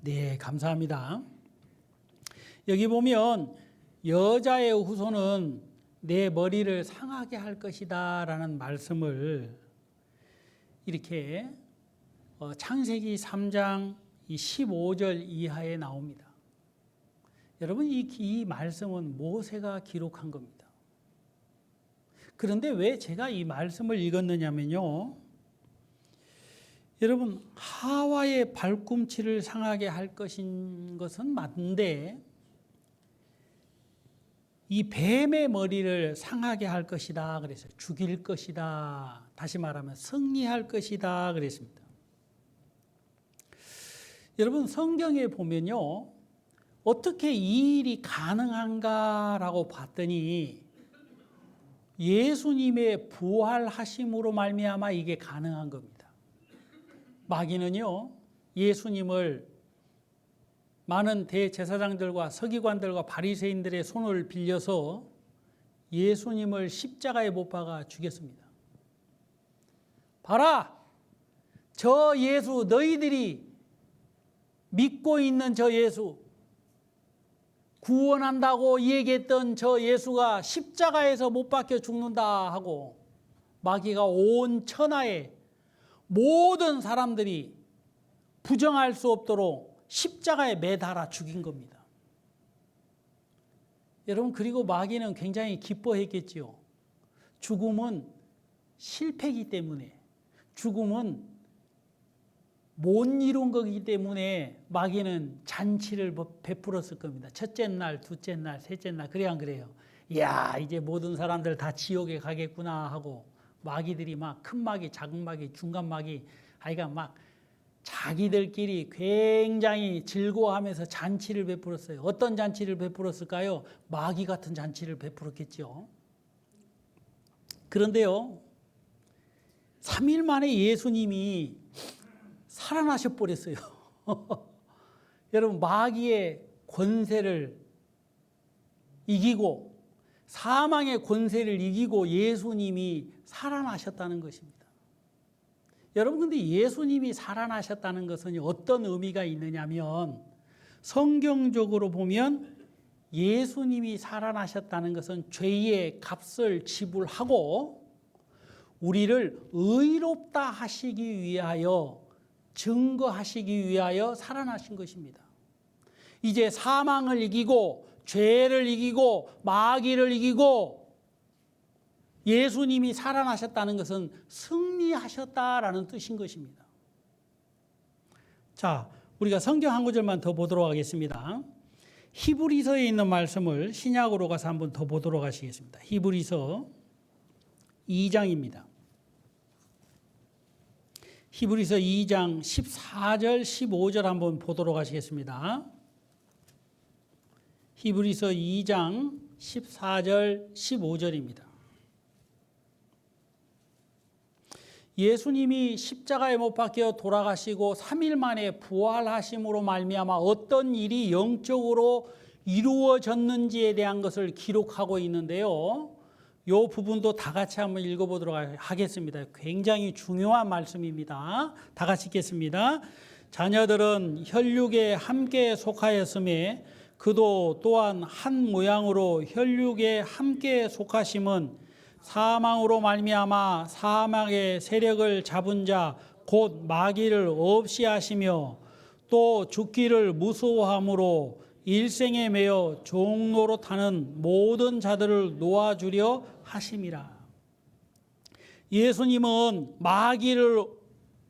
네, 감사합니다. 여기 보면 여자의 후손은 내 머리를 상하게 할 것이다 라는 말씀을 이렇게 창세기 3장 15절 이하에 나옵니다. 여러분, 이 말씀은 모세가 기록한 겁니다. 그런데 왜 제가 이 말씀을 읽었느냐면요, 여러분, 하와의 발꿈치를 상하게 할 것은 맞는데 이 뱀의 머리를 상하게 할 것이다 그랬어요. 죽일 것이다. 다시 말하면 승리할 것이다 그랬습니다. 여러분, 성경에 보면요, 어떻게 이 일이 가능한가라고 봤더니 예수님의 부활하심으로 말미암아 이게 가능한 겁니다. 마귀는요, 예수님을 많은 대제사장들과 서기관들과 바리새인들의 손을 빌려서 예수님을 십자가에 못 박아 죽였습니다. 봐라, 저 예수, 너희들이 믿고 있는 저 예수, 구원한다고 얘기했던 저 예수가 십자가에서 못 박혀 죽는다 하고 마귀가 온 천하에 모든 사람들이 부정할 수 없도록 십자가에 매달아 죽인 겁니다. 여러분, 그리고 마귀는 굉장히 기뻐했겠지요. 죽음은 실패이기 때문에, 죽음은 못 이룬 거기 때문에 마귀는 잔치를 베풀었을 겁니다. 첫째 날, 둘째 날, 셋째 날, 그래 안 그래요? 이야, 이제 모든 사람들 다 지옥에 가겠구나 하고 마귀들이 막 큰 마귀, 작은 마귀, 중간 마귀, 하여간 막 자기들끼리 굉장히 즐거워하면서 잔치를 베풀었어요. 어떤 잔치를 베풀었을까요? 마귀 같은 잔치를 베풀었겠죠. 그런데요, 3일 만에 예수님이 살아나셔 버렸어요. 여러분, 마귀의 권세를 이기고 사망의 권세를 이기고 예수님이 살아나셨다는 것입니다. 여러분, 근데 예수님이 살아나셨다는 것은 어떤 의미가 있느냐면, 성경적으로 보면 예수님이 살아나셨다는 것은 죄의 값을 지불하고 우리를 의롭다 하시기 위하여, 증거하시기 위하여 살아나신 것입니다. 이제 사망을 이기고 죄를 이기고 마귀를 이기고 예수님이 살아나셨다는 것은 승리하셨다라는 뜻인 것입니다. 자, 우리가 성경 한 구절만 더 보도록 하겠습니다. 히브리서에 있는 말씀을 신약으로 가서 한번 더 보도록 하시겠습니다. 히브리서 2장입니다. 히브리서 2장 14절 15절 한번 보도록 하시겠습니다. 히브리서 2장 14절 15절입니다. 예수님이 십자가에 못 박혀 돌아가시고 3일 만에 부활하심으로 말미암아 어떤 일이 영적으로 이루어졌는지에 대한 것을 기록하고 있는데요. 이 부분도 다 같이 한번 읽어보도록 하겠습니다. 굉장히 중요한 말씀입니다. 다 같이 읽겠습니다. 자녀들은 혈육에 함께 속하였음에 그도 또한 한 모양으로 혈육에 함께 속하심은 사망으로 말미암아 사망의 세력을 잡은 자 곧 마귀를 없이 하시며 또 죽기를 무서워함으로 일생에 매여 종로로 타는 모든 자들을 놓아주려 하심이라. 예수님은 마귀를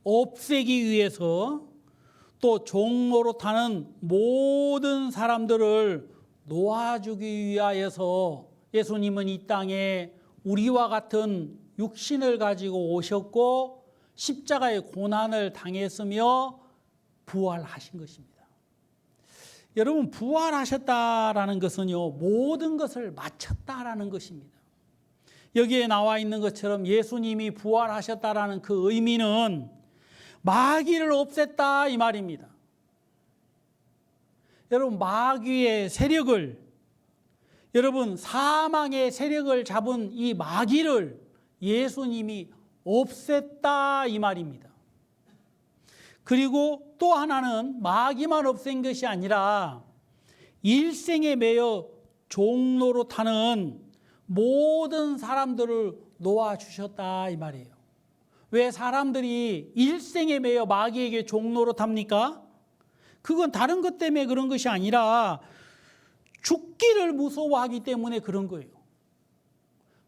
없애기 위해서 또 종로로 타는 모든 사람들을 놓아주기 위하여서 예수님은 이 땅에 우리와 같은 육신을 가지고 오셨고 십자가의 고난을 당했으며 부활하신 것입니다. 여러분, 부활하셨다라는 것은요, 모든 것을 마쳤다라는 것입니다. 여기에 나와 있는 것처럼 예수님이 부활하셨다라는 그 의미는 마귀를 없앴다 이 말입니다. 여러분, 마귀의 세력을, 여러분 사망의 세력을 잡은 이 마귀를 예수님이 없앴다 이 말입니다. 그리고 또 하나는 마귀만 없앤 것이 아니라 일생에 매여 종로로 타는 모든 사람들을 놓아주셨다 이 말이에요. 왜 사람들이 일생에 매여 마귀에게 종로로 탑니까? 그건 다른 것 때문에 그런 것이 아니라 죽기를 무서워하기 때문에 그런 거예요.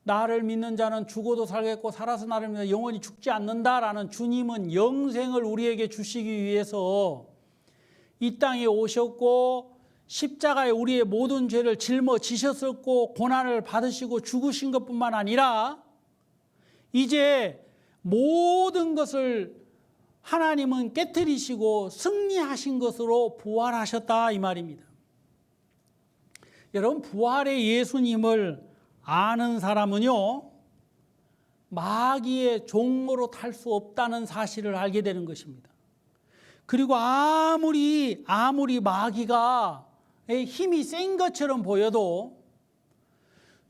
나를 믿는 자는 죽어도 살겠고 살아서 나를 믿는 영원히 죽지 않는다라는 주님은 영생을 우리에게 주시기 위해서 이 땅에 오셨고 십자가에 우리의 모든 죄를 짊어지셨었고 고난을 받으시고 죽으신 것뿐만 아니라 이제 모든 것을 하나님은 깨트리시고 승리하신 것으로 부활하셨다 이 말입니다. 여러분, 부활의 예수님을 아는 사람은요, 마귀의 종로로 탈 수 없다는 사실을 알게 되는 것입니다. 그리고 아무리 마귀가 힘이 센 것처럼 보여도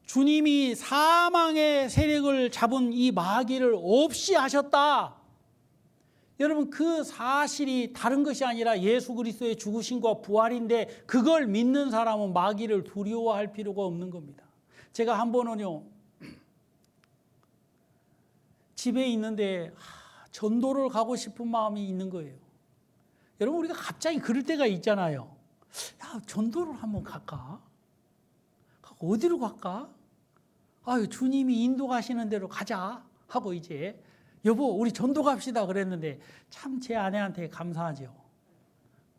주님이 사망의 세력을 잡은 이 마귀를 없이 하셨다. 여러분, 그 사실이 다른 것이 아니라 예수 그리스도의 죽으심과 부활인데 그걸 믿는 사람은 마귀를 두려워할 필요가 없는 겁니다. 제가 한 번은요, 집에 있는데 전도를 가고 싶은 마음이 있는 거예요. 여러분, 우리가 갑자기 그럴 때가 있잖아요. 야, 전도를 한번 갈까? 어디로 갈까? 아유, 주님이 인도가시는 대로 가자 하고 이제 여보 우리 전도 갑시다 그랬는데 참 제 아내한테 감사하죠.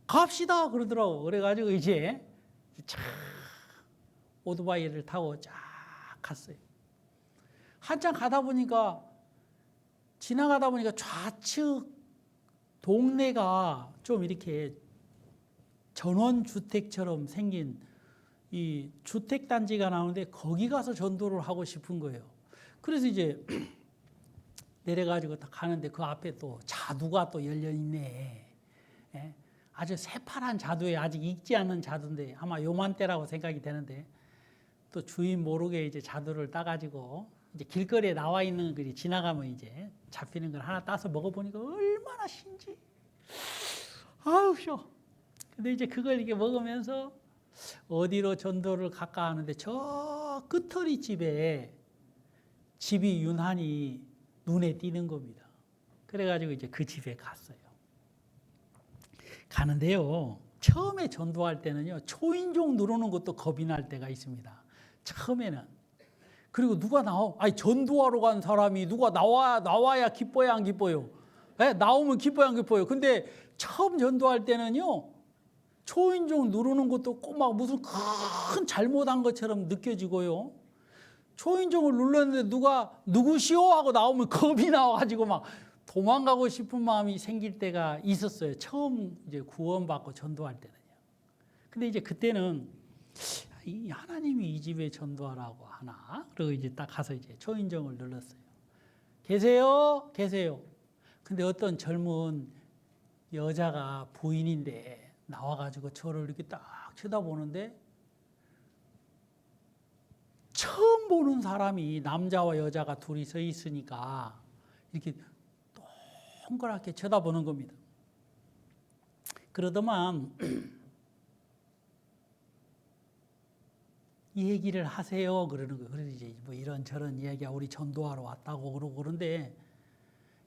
갑시다 그러더라고. 그래가지고 이제 참 오토바이를 타고 쫙 갔어요. 한참 가다 보니까 지나가다 보니까 좌측 동네가 좀 이렇게 전원주택처럼 생긴 이 주택단지가 나오는데 거기 가서 전도를 하고 싶은 거예요. 그래서 이제 내려가지고 딱 가는데 그 앞에 또 자두가 또 열려있네. 예? 아주 새파란 자두에 아직 익지 않은 자두인데 아마 요맘때라고 생각이 되는데 또 주인 모르게 이제 자두를 따가지고 이제 길거리에 나와 있는 글이 지나가면 이제 잡히는 걸 하나 따서 먹어보니까 얼마나 신지. 아우, 쉬워. 근데 이제 그걸 이렇게 먹으면서 어디로 전도를 갈까 하는데 저 끝터리 집에 집이 유난히 눈에 띄는 겁니다. 그래가지고 이제 그 집에 갔어요. 가는데요, 처음에 전도할 때는요, 초인종 누르는 것도 겁이 날 때가 있습니다. 처음에는. 그리고 누가 아니 전도하러 간 사람이 누가 나와야 기뻐요, 안 기뻐요? 네? 나오면 기뻐요, 안 기뻐요? 근데 처음 전도할 때는요, 초인종 누르는 것도 꼭 막 무슨 큰 잘못한 것처럼 느껴지고요. 초인종을 눌렀는데 누구시오? 하고 나오면 겁이 나와가지고 막 도망가고 싶은 마음이 생길 때가 있었어요. 처음 이제 구원받고 전도할 때는요. 근데 이제 그때는 하나님이 이 집에 전도하라고 하나? 그리고 이제 딱 가서 이제 초인종을 눌렀어요. 계세요? 계세요. 근데 어떤 젊은 여자가 부인인데 나와가지고 저를 이렇게 딱 쳐다보는데 처음 보는 사람이 남자와 여자가 둘이 서 있으니까 이렇게 동그랗게 쳐다보는 겁니다. 그러더만 이 얘기를 하세요. 그러는 거예요. 그래서 이제 뭐 이런저런 이야기야 우리 전도하러 왔다고 그러고 그런데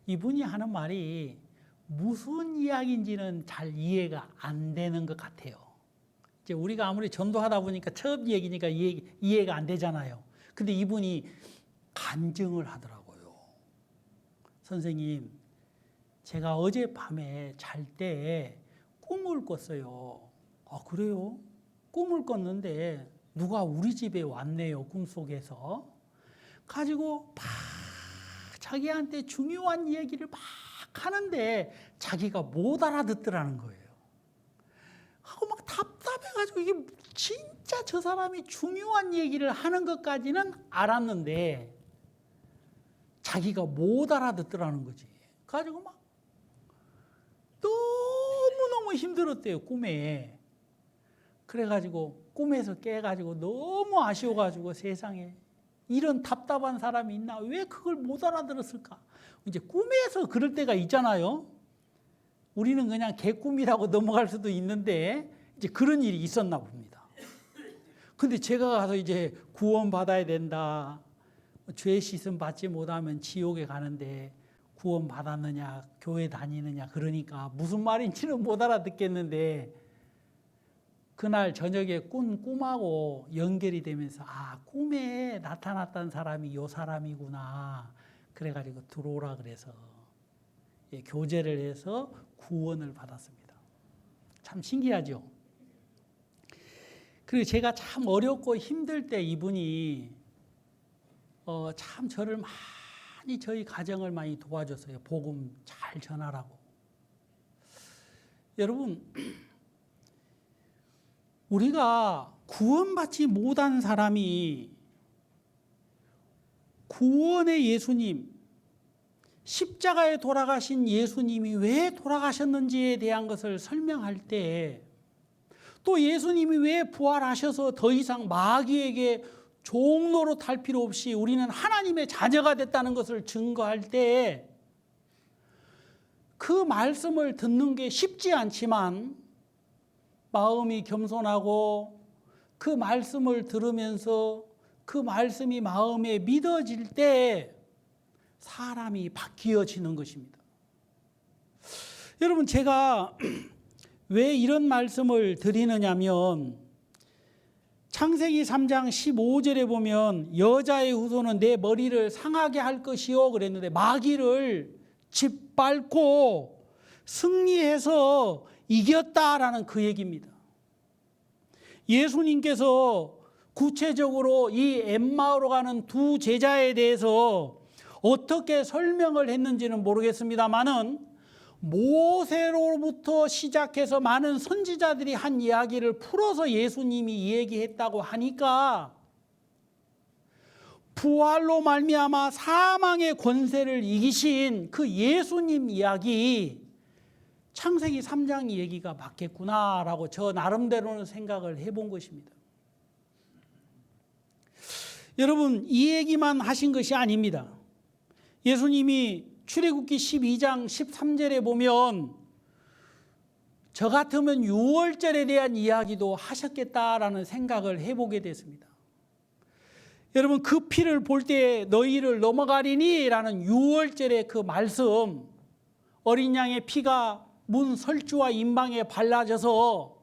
이분이 하는 말이 무슨 이야기인지는 잘 이해가 안 되는 것 같아요. 이제 우리가 아무리 전도하다 보니까 처음 얘기니까 이해가 안 되잖아요. 근데 이분이 간증을 하더라고요. 선생님, 제가 어젯밤에 잘 때 꿈을 꿨어요. 아, 그래요? 꿈을 꿨는데 누가 우리 집에 왔네요. 꿈속에서. 가지고 막 자기한테 중요한 얘기를 막 하는데 자기가 못 알아듣더라는 거예요. 하고 막 답답해가지고 이게 진짜 저 사람이 중요한 얘기를 하는 것까지는 알았는데 자기가 못 알아듣더라는 거지. 가지고 막 너무너무 힘들었대요, 꿈에. 그래가지고 꿈에서 깨가지고 너무 아쉬워가지고 세상에 이런 답답한 사람이 있나? 왜 그걸 못 알아들었을까? 이제 꿈에서 그럴 때가 있잖아요. 우리는 그냥 개꿈이라고 넘어갈 수도 있는데 이제 그런 일이 있었나 봅니다. 근데 제가 가서 이제 구원 받아야 된다. 죄 씻음 받지 못하면 지옥에 가는데 구원 받았느냐, 교회 다니느냐 그러니까 무슨 말인지는 못 알아듣겠는데 그날 저녁에 꾼 꿈하고 연결이 되면서 아, 꿈에 나타났던 사람이 요 사람이구나. 그래가지고 들어오라 그래서 교제를 해서 구원을 받았습니다. 참 신기하죠. 그리고 제가 참 어렵고 힘들 때 이분이 참 저를 많이 저희 가정을 많이 도와줬어요. 복음 잘 전하라고. 여러분, 우리가 구원받지 못한 사람이 구원의 예수님, 십자가에 돌아가신 예수님이 왜 돌아가셨는지에 대한 것을 설명할 때 또 예수님이 왜 부활하셔서 더 이상 마귀에게 종로로 탈 필요 없이 우리는 하나님의 자녀가 됐다는 것을 증거할 때 그 말씀을 듣는 게 쉽지 않지만 마음이 겸손하고 그 말씀을 들으면서 그 말씀이 마음에 믿어질 때 사람이 바뀌어지는 것입니다. 여러분, 제가 왜 이런 말씀을 드리느냐면 창세기 3장 15절에 보면 여자의 후손은 내 머리를 상하게 할 것이요 그랬는데 마귀를 짓밟고 승리해서 이겼다라는 그 얘기입니다. 예수님께서 구체적으로 이 엠마오로 가는 두 제자에 대해서 어떻게 설명을 했는지는 모르겠습니다만은 모세로부터 시작해서 많은 선지자들이 한 이야기를 풀어서 예수님이 얘기했다고 하니까 부활로 말미암아 사망의 권세를 이기신 그 예수님 이야기 창세기 3장 얘기가 맞겠구나라고 저 나름대로는 생각을 해본 것입니다. 여러분, 이 얘기만 하신 것이 아닙니다. 예수님이 출애굽기 12장 13절에 보면 저 같으면 유월절에 대한 이야기도 하셨겠다라는 생각을 해보게 됐습니다. 여러분, 그 피를 볼 때 너희를 넘어가리니 라는 유월절의 그 말씀, 어린 양의 피가 문 설주와 임방에 발라져서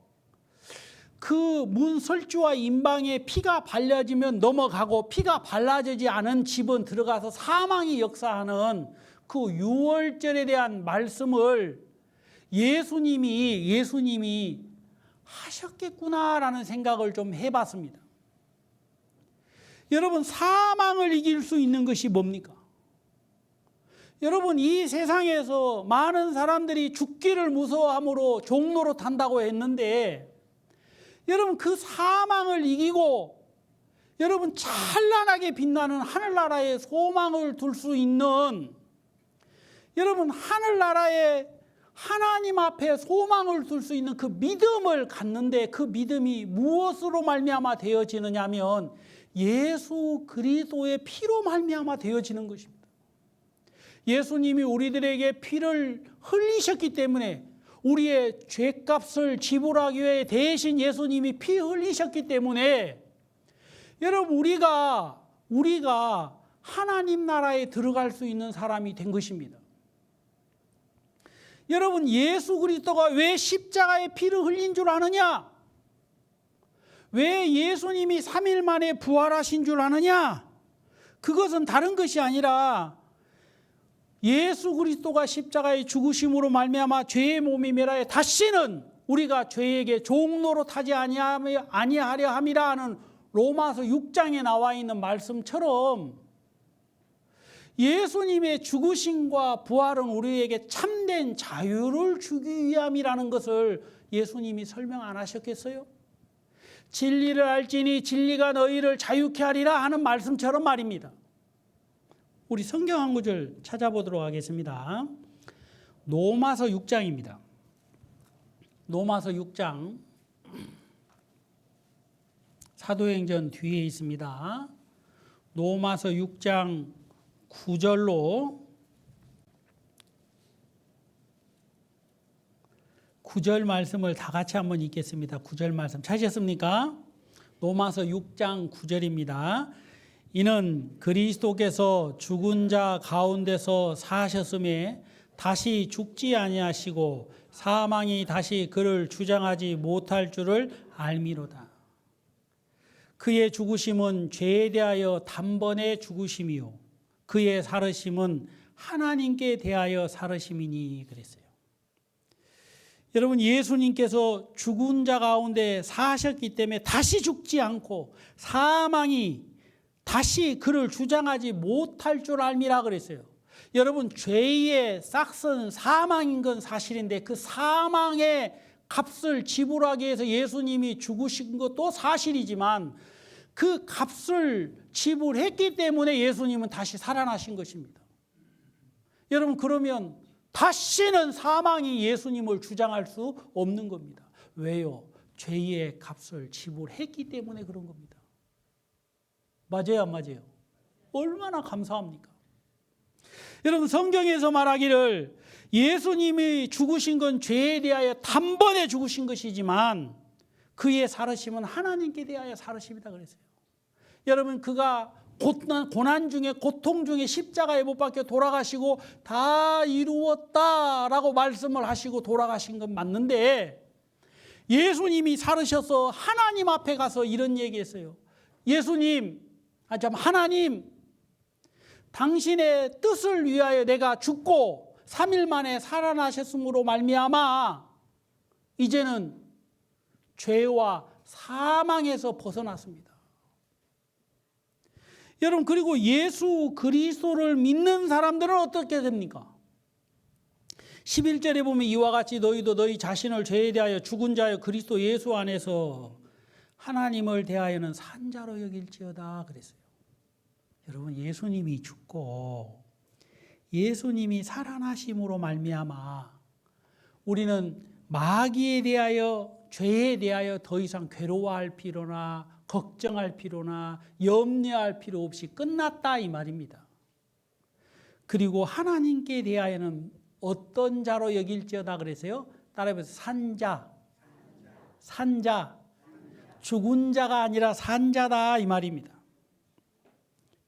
그 문 설주와 임방에 피가 발라지면 넘어가고 피가 발라지지 않은 집은 들어가서 사망이 역사하는 그 유월절에 대한 말씀을 예수님이 하셨겠구나라는 생각을 좀 해봤습니다. 여러분, 사망을 이길 수 있는 것이 뭡니까? 여러분, 이 세상에서 많은 사람들이 죽기를 무서워함으로 종로로 탄다고 했는데 여러분, 그 사망을 이기고 여러분 찬란하게 빛나는 하늘나라에 소망을 둘 수 있는 여러분 하늘나라에 하나님 앞에 소망을 둘 수 있는 그 믿음을 갖는데 그 믿음이 무엇으로 말미암아 되어지느냐 하면 예수 그리스도의 피로 말미암아 되어지는 것입니다. 예수님이 우리들에게 피를 흘리셨기 때문에 우리의 죄값을 지불하기 위해 대신 예수님이 피 흘리셨기 때문에 여러분, 우리가 하나님 나라에 들어갈 수 있는 사람이 된 것입니다. 여러분, 예수 그리스도가 왜 십자가에 피를 흘린 줄 아느냐? 왜 예수님이 3일 만에 부활하신 줄 아느냐? 그것은 다른 것이 아니라 예수 그리스도가 십자가에 죽으심으로 말미암아 죄의 몸이 멸하여 다시는 우리가 죄에게 종로로 타지 아니하려 함이라 하는 로마서 6장에 나와 있는 말씀처럼 예수님의 죽으심과 부활은 우리에게 참된 자유를 주기 위함이라는 것을 예수님이 설명 안 하셨겠어요? 진리를 알지니 진리가 너희를 자유케 하리라 하는 말씀처럼 말입니다. 우리 성경 한 구절 찾아보도록 하겠습니다. 로마서 6장입니다. 로마서 6장 사도행전 뒤에 있습니다. 로마서 6장 9절로 9절 말씀을 다 같이 한번 읽겠습니다. 9절 말씀 찾으셨습니까? 로마서 6장 9절입니다. 이는 그리스도께서 죽은 자 가운데서 사하셨음에 다시 죽지 아니하시고 사망이 다시 그를 주장하지 못할 줄을 알미로다. 그의 죽으심은 죄에 대하여 단번에 죽으심이요 그의 살으심은 하나님께 대하여 살으심이니 그랬어요. 여러분, 예수님께서 죽은 자 가운데 사셨기 때문에 다시 죽지 않고 사망이 다시 그를 주장하지 못할 줄 알미라 그랬어요. 여러분, 죄의 싹은 사망인 건 사실인데 그 사망의 값을 지불하기 위해서 예수님이 죽으신 것도 사실이지만 그 값을 지불했기 때문에 예수님은 다시 살아나신 것입니다. 여러분, 그러면 다시는 사망이 예수님을 주장할 수 없는 겁니다. 왜요? 죄의 값을 지불했기 때문에 그런 겁니다. 맞아요, 안 맞아요? 얼마나 감사합니까? 여러분, 성경에서 말하기를 예수님이 죽으신 건 죄에 대하여 단번에 죽으신 것이지만 그의 살으심은 하나님께 대하여 살으심이다 그랬어요. 여러분, 그가 고난 중에 고통 중에 십자가에 못 박혀 돌아가시고 다 이루었다라고 말씀을 하시고 돌아가신 건 맞는데 예수님이 살으셔서 하나님 앞에 가서 이런 얘기했어요. 하나님, 당신의 뜻을 위하여 내가 죽고 3일 만에 살아나셨으므로 말미암아 이제는 죄와 사망에서 벗어났습니다. 여러분, 그리고 예수 그리스도를 믿는 사람들은 어떻게 됩니까? 11절에 보면 이와 같이 너희도 너희 자신을 죄에 대하여 죽은 자여 그리스도 예수 안에서 하나님을 대하여는 산자로 여길지어다 그랬어요. 여러분, 예수님이 죽고 예수님이 살아나심으로 말미암아 우리는 마귀에 대하여 죄에 대하여 더 이상 괴로워할 필요나 걱정할 필요나 염려할 필요 없이 끝났다 이 말입니다. 그리고 하나님께 대하여는 어떤 자로 여길지어다 그랬어요? 따라해보세요. 산자. 죽은 자가 아니라 산자다 이 말입니다.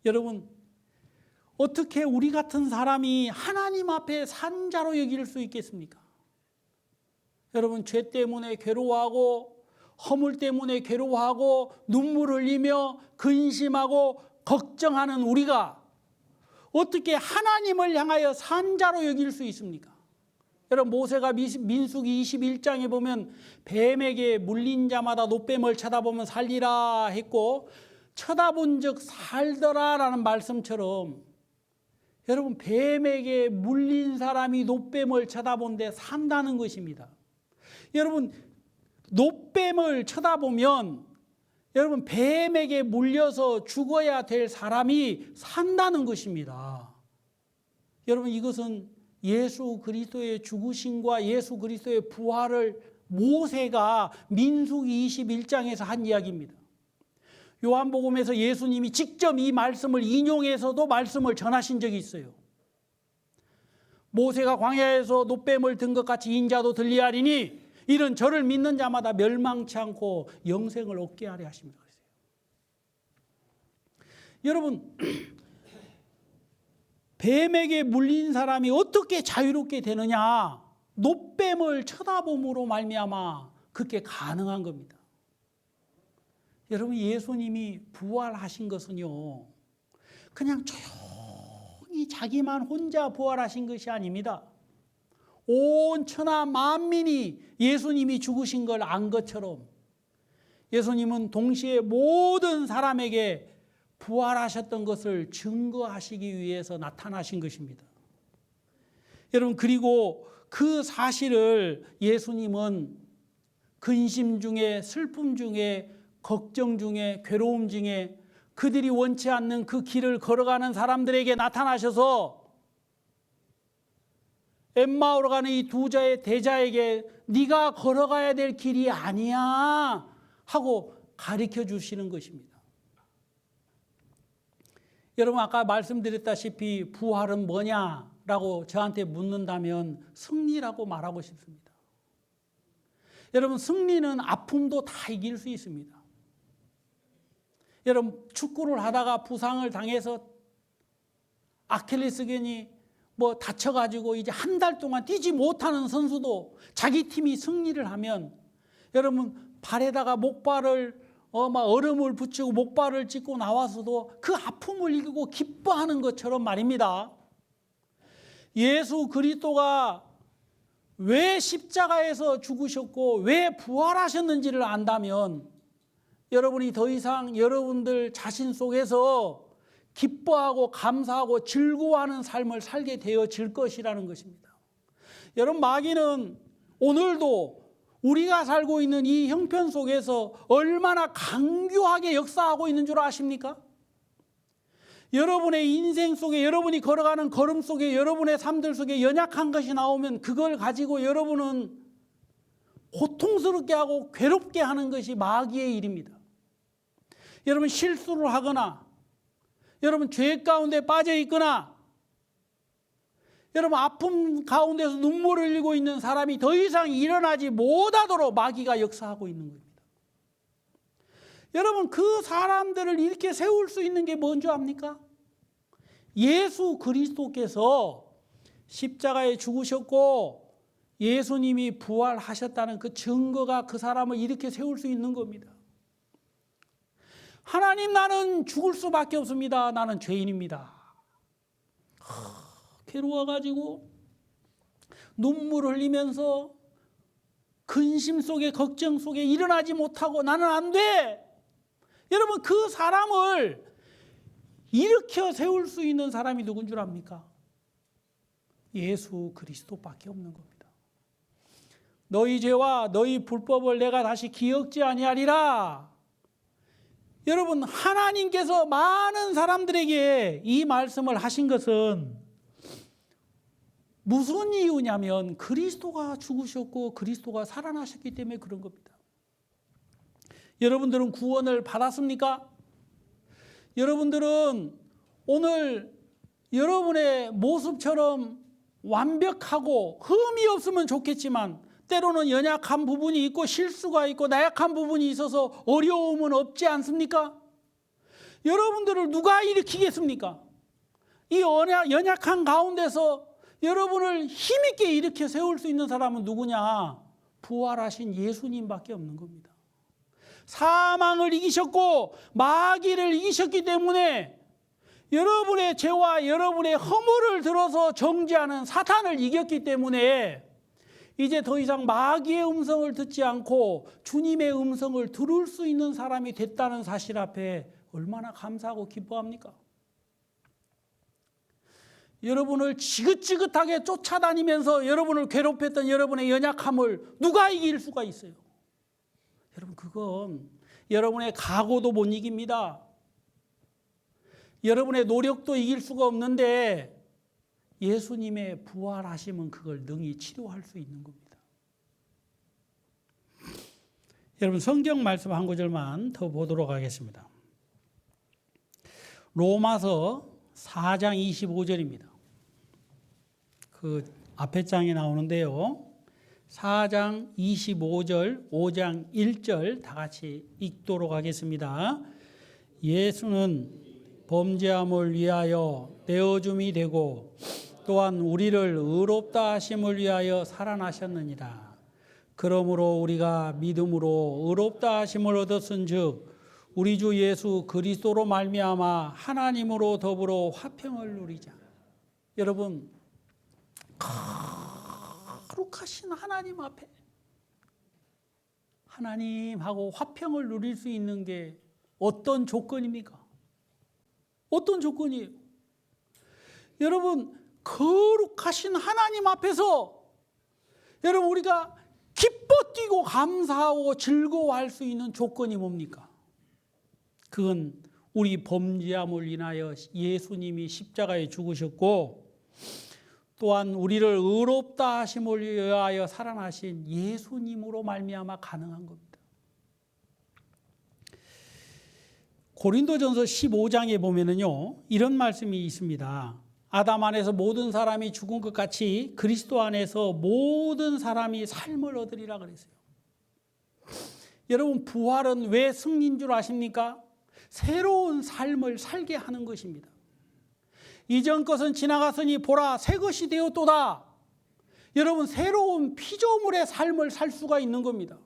여러분, 어떻게 우리 같은 사람이 하나님 앞에 산자로 여길 수 있겠습니까? 여러분, 죄 때문에 괴로워하고 허물 때문에 괴로워하고 눈물 흘리며 근심하고 걱정하는 우리가 어떻게 하나님을 향하여 산자로 여길 수 있습니까? 여러분, 모세가 민수기 21장에 보면 뱀에게 물린 자마다 놋뱀을 쳐다보면 살리라 했고 쳐다본 즉 살더라라는 말씀처럼 여러분, 뱀에게 물린 사람이 놋뱀을 쳐다본데 산다는 것입니다. 여러분, 놋뱀을 쳐다보면 여러분, 뱀에게 물려서 죽어야 될 사람이 산다는 것입니다. 여러분, 이것은 예수 그리스도의 죽으심과 예수 그리스도의 부활을 모세가 민수기 21장에서 한 이야기입니다. 요한복음에서 예수님이 직접 이 말씀을 인용해서도 말씀을 전하신 적이 있어요. 모세가 광야에서 놋뱀을 든 것 같이 인자도 들리하리니 이는 저를 믿는 자마다 멸망치 않고 영생을 얻게 하려 하십니다. 여러분, 뱀에게 물린 사람이 어떻게 자유롭게 되느냐? 놋뱀을 쳐다봄으로 말미암아 그렇게 가능한 겁니다. 여러분, 예수님이 부활하신 것은요, 그냥 조용히 자기만 혼자 부활하신 것이 아닙니다. 온 천하 만민이 예수님이 죽으신 걸 안 것처럼 예수님은 동시에 모든 사람에게 부활하셨던 것을 증거하시기 위해서 나타나신 것입니다. 여러분, 그리고 그 사실을 예수님은 근심 중에, 슬픔 중에, 걱정 중에, 괴로움 중에 그들이 원치 않는 그 길을 걸어가는 사람들에게 나타나셔서 엠마오로 가는 이 두 자의 대자에게 네가 걸어가야 될 길이 아니야 하고 가르쳐 주시는 것입니다. 여러분, 아까 말씀드렸다시피 부활은 뭐냐라고 저한테 묻는다면 승리라고 말하고 싶습니다. 여러분, 승리는 아픔도 다 이길 수 있습니다. 여러분, 축구를 하다가 부상을 당해서 아킬레스腱이 다쳐가지고 이제 한 달 동안 뛰지 못하는 선수도 자기 팀이 승리를 하면 여러분, 발에다가 목발을 얼음을 붙이고 목발을 찢고 나와서도 그 아픔을 이기고 기뻐하는 것처럼 말입니다. 예수 그리스도가 왜 십자가에서 죽으셨고 왜 부활하셨는지를 안다면 여러분이 더 이상 여러분들 자신 속에서 기뻐하고 감사하고 즐거워하는 삶을 살게 되어질 것이라는 것입니다. 여러분, 마귀는 오늘도 우리가 살고 있는 이 형편 속에서 얼마나 강교하게 역사하고 있는 줄 아십니까? 여러분의 인생 속에, 여러분이 걸어가는 걸음 속에, 여러분의 삶들 속에 연약한 것이 나오면 그걸 가지고 여러분은 고통스럽게 하고 괴롭게 하는 것이 마귀의 일입니다. 여러분, 실수를 하거나 여러분 죄 가운데 빠져 있거나 여러분 아픔 가운데서 눈물을 흘리고 있는 사람이 더 이상 일어나지 못하도록 마귀가 역사하고 있는 겁니다. 여러분, 그 사람들을 이렇게 세울 수 있는 게 뭔지 압니까? 예수 그리스도께서 십자가에 죽으셨고 예수님이 부활하셨다는 그 증거가 그 사람을 이렇게 세울 수 있는 겁니다. 하나님, 나는 죽을 수밖에 없습니다. 나는 죄인입니다. 괴로워가지고 눈물 흘리면서 근심 속에 걱정 속에 일어나지 못하고 나는 안 돼. 여러분, 그 사람을 일으켜 세울 수 있는 사람이 누군 줄 압니까? 예수 그리스도밖에 없는 겁니다. 너희 죄와 너희 불법을 내가 다시 기억지 아니하리라. 여러분, 하나님께서 많은 사람들에게 이 말씀을 하신 것은 무슨 이유냐면 그리스도가 죽으셨고 그리스도가 살아나셨기 때문에 그런 겁니다. 여러분들은 구원을 받았습니까? 여러분들은 오늘 여러분의 모습처럼 완벽하고 흠이 없으면 좋겠지만 때로는 연약한 부분이 있고 실수가 있고 나약한 부분이 있어서 어려움은 없지 않습니까? 여러분들을 누가 일으키겠습니까? 이 연약한 가운데서 여러분을 힘있게 일으켜 세울 수 있는 사람은 누구냐? 부활하신 예수님밖에 없는 겁니다. 사망을 이기셨고 마귀를 이기셨기 때문에 여러분의 죄와 여러분의 허물을 들어서 정죄하는 사탄을 이겼기 때문에 이제 더 이상 마귀의 음성을 듣지 않고 주님의 음성을 들을 수 있는 사람이 됐다는 사실 앞에 얼마나 감사하고 기뻐합니까? 여러분을 지긋지긋하게 쫓아다니면서 여러분을 괴롭혔던 여러분의 연약함을 누가 이길 수가 있어요? 여러분, 그건 여러분의 각오도 못 이깁니다. 여러분의 노력도 이길 수가 없는데 예수님의 부활하심은 그걸 능히 치료할 수 있는 겁니다. 여러분, 성경 말씀 한 구절만 더 보도록 하겠습니다. 로마서 4장 25절입니다. 그 앞에 장에 나오는데요. 4장 25절, 5장 1절 다 같이 읽도록 하겠습니다. 예수는 범죄함을 위하여 내어줌이 되고 또한 우리를 의롭다 하심을 위하여 살아나셨느니라. 그러므로 우리가 믿음으로 의롭다 하심을 얻었은즉 우리 주 예수 그리스도로 말미암아 하나님으로 더불어 화평을 누리자. 여러분, 거룩하신 하나님 앞에 하나님하고 화평을 누릴 수 있는 게 어떤 조건입니까? 어떤 조건이에요? 여러분, 거룩하신 하나님 앞에서 여러분 우리가 기뻐 뛰고 감사하고 즐거워할 수 있는 조건이 뭡니까? 그건 우리 범죄함을 인하여 예수님이 십자가에 죽으셨고 또한 우리를 의롭다 하심을 위하여 살아나신 예수님으로 말미암아 가능한 겁니다. 고린도전서 15장에 보면은요, 이런 말씀이 있습니다. 아담 안에서 모든 사람이 죽은 것 같이 그리스도 안에서 모든 사람이 삶을 얻으리라 그랬어요. 여러분, 부활은 왜 승리인 줄 아십니까? 새로운 삶을 살게 하는 것입니다. 이전 것은 지나갔으니 보라 새 것이 되었도다. 여러분, 새로운 피조물의 삶을 살 수가 있는 겁니다.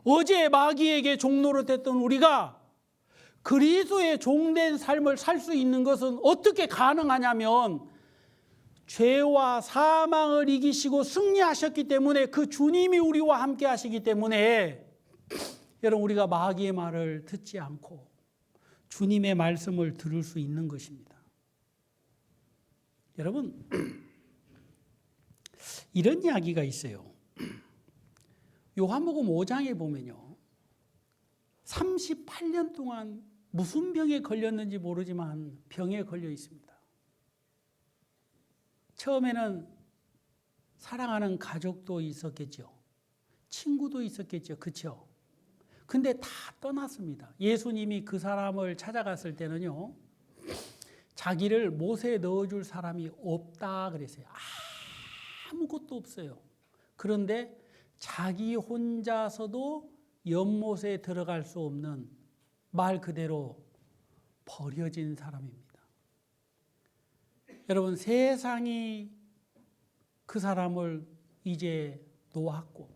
어제 마귀에게 종노릇했던 우리가 그리스도의 종된 삶을 살 수 있는 것은 어떻게 가능하냐면 죄와 사망을 이기시고 승리하셨기 때문에, 그 주님이 우리와 함께 하시기 때문에 여러분 우리가 마귀의 말을 듣지 않고 주님의 말씀을 들을 수 있는 것입니다. 여러분, 이런 이야기가 있어요. 요한복음 5장에 보면요, 38년 동안 무슨 병에 걸렸는지 모르지만 병에 걸려 있습니다. 처음에는 사랑하는 가족도 있었겠죠. 친구도 있었겠죠. 그렇죠? 근데 다 떠났습니다. 예수님이 그 사람을 찾아갔을 때는요, 자기를 못에 넣어줄 사람이 없다 그랬어요. 아무것도 없어요. 그런데 자기 혼자서도 연못에 들어갈 수 없는, 말 그대로 버려진 사람입니다. 여러분, 세상이 그 사람을 이제 놓았고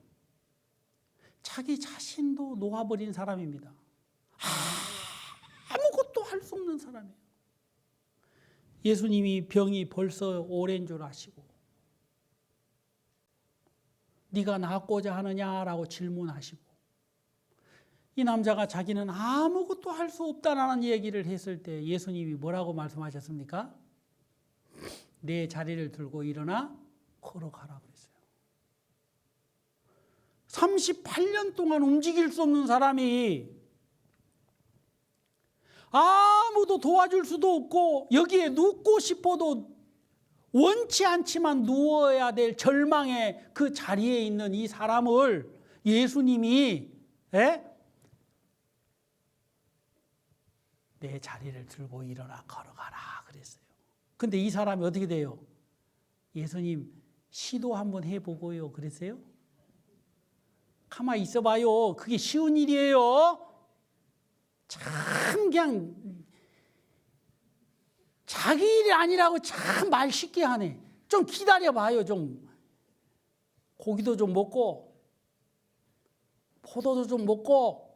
자기 자신도 놓아버린 사람입니다. 아무것도 할 수 없는 사람이에요. 예수님이 병이 벌써 오랜 줄 아시고 네가 낫고자 하느냐라고 질문하시고, 이 남자가 자기는 아무것도 할 수 없다라는 얘기를 했을 때 예수님이 뭐라고 말씀하셨습니까? 내 자리를 들고 일어나 걸어가라 그랬어요. 38년 동안 움직일 수 없는 사람이, 아무도 도와줄 수도 없고 여기에 눕고 싶어도 원치 않지만 누워야 될 절망의 그 자리에 있는 이 사람을 예수님이 내 자리를 들고 일어나 걸어가라 그랬어요. 근데 이 사람이 어떻게 돼요? 예수님, 시도 한번 해보고요 그랬어요? 가만히 있어봐요. 그게 쉬운 일이에요. 참 그냥 자기 일이 아니라고 참 말 쉽게 하네. 좀 기다려봐요. 좀 고기도 좀 먹고 포도도 좀 먹고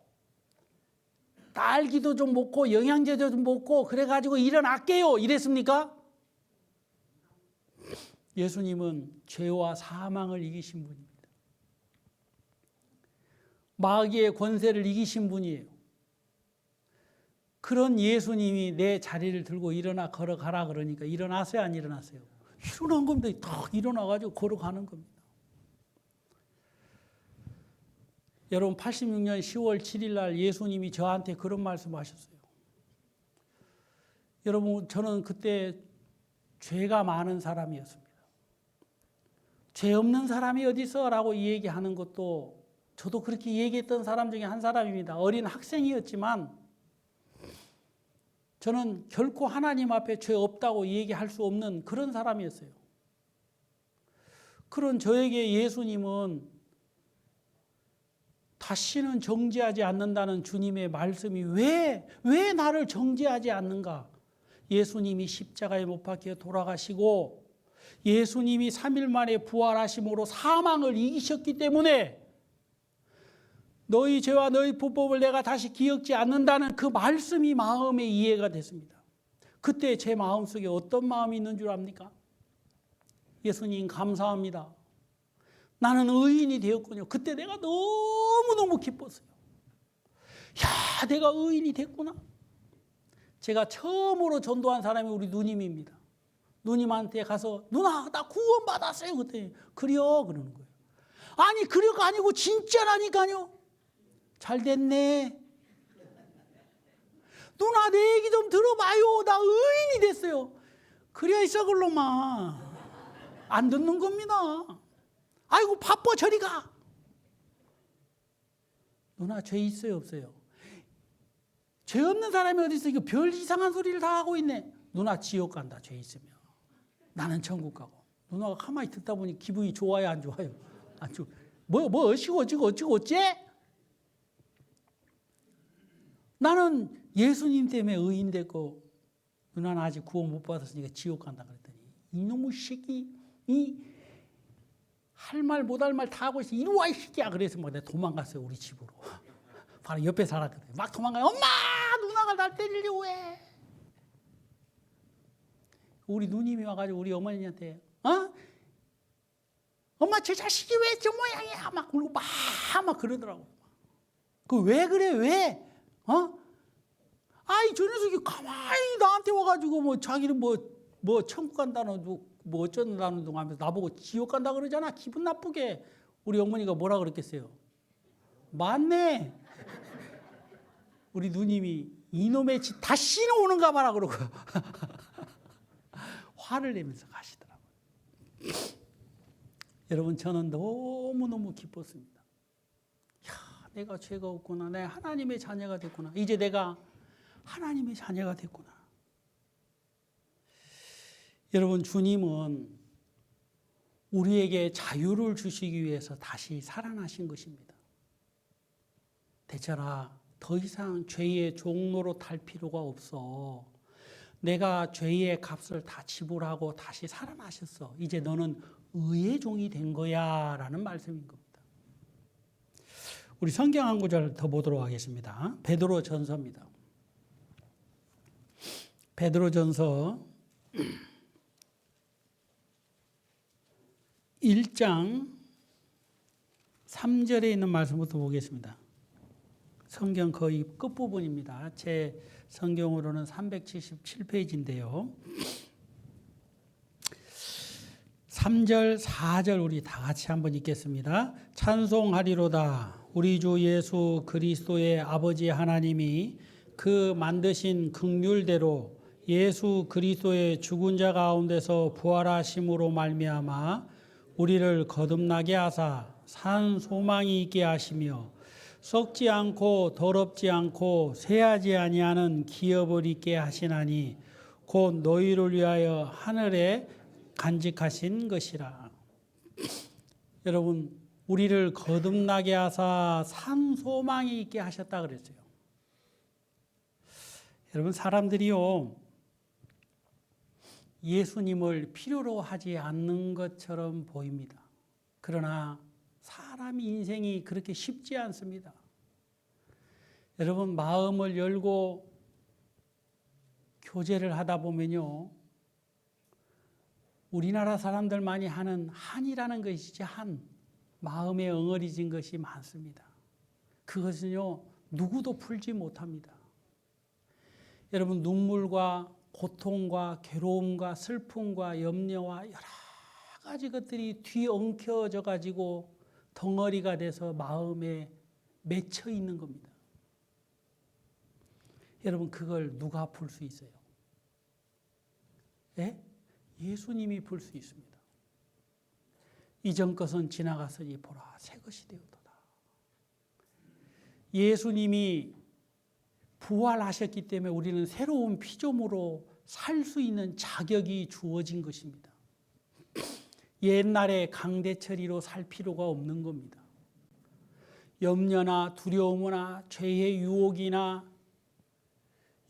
딸기도 좀 먹고 영양제도 좀 먹고 그래가지고 일어날게요. 이랬습니까? 예수님은 죄와 사망을 이기신 분입니다. 마귀의 권세를 이기신 분이에요. 그런 예수님이 내 자리를 들고 일어나 걸어가라 그러니까 일어났어요, 안 일어났어요? 일어난 겁니다. 딱 일어나가지고 걸어가는 겁니다. 여러분, 86년 10월 7일 날 예수님이 저한테 그런 말씀하셨어요. 여러분, 저는 그때 죄가 많은 사람이었습니다. 죄 없는 사람이 어디 있어? 라고 얘기하는 것도 저도 그렇게 얘기했던 사람 중에 한 사람입니다. 어린 학생이었지만 저는 결코 하나님 앞에 죄 없다고 얘기할 수 없는 그런 사람이었어요. 그런 저에게 예수님은 다시는 정죄하지 않는다는 주님의 말씀이 왜 나를 정죄하지 않는가? 예수님이 십자가에 못 박혀 돌아가시고 예수님이 3일 만에 부활하심으로 사망을 이기셨기 때문에 너희 죄와 너희 불법을 내가 다시 기억지 않는다는 그 말씀이 마음에 이해가 됐습니다. 그때 제 마음속에 어떤 마음이 있는 줄 압니까? 예수님 감사합니다. 나는 의인이 되었군요. 그때 내가 너무너무 기뻤어요. 야, 내가 의인이 됐구나. 제가 처음으로 전도한 사람이 우리 누님입니다. 누님한테 가서 누나 나 구원 받았어요. 그때 그래요 그러는 거예요. 아니 그래가 아니고 진짜라니까요. 잘 됐네. 누나 내 얘기 좀 들어봐요. 나 의인이 됐어요. 그래야 이 썩을놈아. 안 듣는 겁니다. 아이고 바빠 저리 가. 누나 죄 있어요 없어요? 죄 없는 사람이 어디 있어? 이거 별 이상한 소리를 다 하고 있네. 누나 지옥 간다 죄 있으면. 나는 천국 가고. 누나가 가만히 듣다 보니 기분이 좋아요 안 좋아요? 안 좋아. 뭐 어찌고 어째? 나는 예수님 때문에 의인 됐고 누나는 아직 구원 못 받았으니까 지옥 간다 그랬더니 이놈의 새끼 할 말 못 할 말 다 하고 있어. 이리 와 이 새끼야. 그래서 막 내가 도망갔어요 우리 집으로. 바로 옆에 살았거든요. 막 도망가요. 엄마 누나가 날 때리려고 해. 우리 누님이 와가지고 우리 어머니한테 엄마 저 자식이 왜 저 모양이야 막 그러고 막 그러더라고. 그 왜 그래 왜? 아이 저 녀석이 가만히 나한테 와가지고 뭐 자기는 뭐 천국 간다는 뭐 어쩐다는 둥 하면서 나보고 지옥 간다 그러잖아. 기분 나쁘게. 우리 어머니가 뭐라 그랬겠어요? 맞네. 우리 누님이 이놈의 짓 다시는 오는가 봐라 그러고 화를 내면서 가시더라고요. 여러분 저는 너무너무 기뻤습니다. 야, 내가 죄가 없구나. 내가 하나님의 자녀가 됐구나. 이제 내가 하나님의 자녀가 됐구나. 여러분 주님은 우리에게 자유를 주시기 위해서 다시 살아나신 것입니다. 대처라 더 이상 죄의 종로로 탈 필요가 없어. 내가 죄의 값을 다 지불하고 다시 살아나셨어. 이제 너는 의의 종이 된 거야 라는 말씀인 겁니다. 우리 성경 한 구절 더 보도록 하겠습니다. 베드로 전서입니다. 베드로 전서 1장 3절에 있는 말씀부터 보겠습니다. 성경 거의 끝부분입니다. 제 성경으로는 377페이지인데요. 3절, 4절 우리 다 같이 한번 읽겠습니다. 찬송하리로다. 우리 주 예수 그리스도의 아버지 하나님이 그 만드신 긍휼대로 예수 그리스도의 죽은 자 가운데서 부활하심으로 말미암아 우리를 거듭나게 하사 산 소망이 있게 하시며 썩지 않고 더럽지 않고 쇠하지 아니하는 기업을 있게 하시나니 곧 너희를 위하여 하늘에 간직하신 것이라. 여러분 우리를 거듭나게 하사 산 소망이 있게 하셨다 그랬어요. 여러분 사람들이요 예수님을 필요로 하지 않는 것처럼 보입니다. 그러나 사람 인생이 그렇게 쉽지 않습니다. 여러분 마음을 열고 교제를 하다 보면요 우리나라 사람들만이 하는 한이라는 것이지 한 마음에 엉어리진 것이 많습니다. 그것은요 누구도 풀지 못합니다. 여러분 눈물과 고통과 괴로움과 슬픔과 염려와 여러 가지 것들이 뒤엉켜져 가지고 덩어리가 돼서 마음에 맺혀 있는 겁니다. 여러분 그걸 누가 풀 수 있어요? 예? 예수님이 풀 수 있습니다. 이전 것은 지나갔으니 보라 새 것이 되었도다. 예수님이 부활하셨기 때문에 우리는 새로운 피조물로 살 수 있는 자격이 주어진 것입니다. 옛날에 강대처리로 살 필요가 없는 겁니다. 염려나 두려움이나 죄의 유혹이나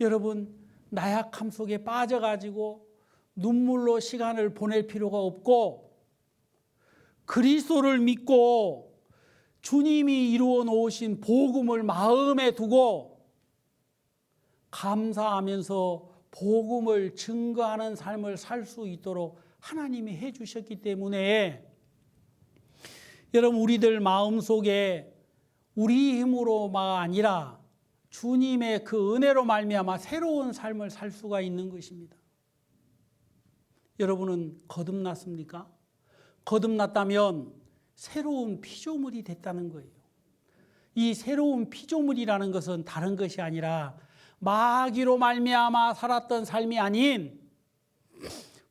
여러분 나약함 속에 빠져가지고 눈물로 시간을 보낼 필요가 없고 그리스도를 믿고 주님이 이루어 놓으신 복음을 마음에 두고 감사하면서 복음을 증거하는 삶을 살 수 있도록 하나님이 해주셨기 때문에 여러분 우리들 마음속에 우리 힘으로가 아니라 주님의 그 은혜로 말미암아 새로운 삶을 살 수가 있는 것입니다. 여러분은 거듭났습니까? 거듭났다면 새로운 피조물이 됐다는 거예요. 이 새로운 피조물이라는 것은 다른 것이 아니라 마귀로 말미암아 살았던 삶이 아닌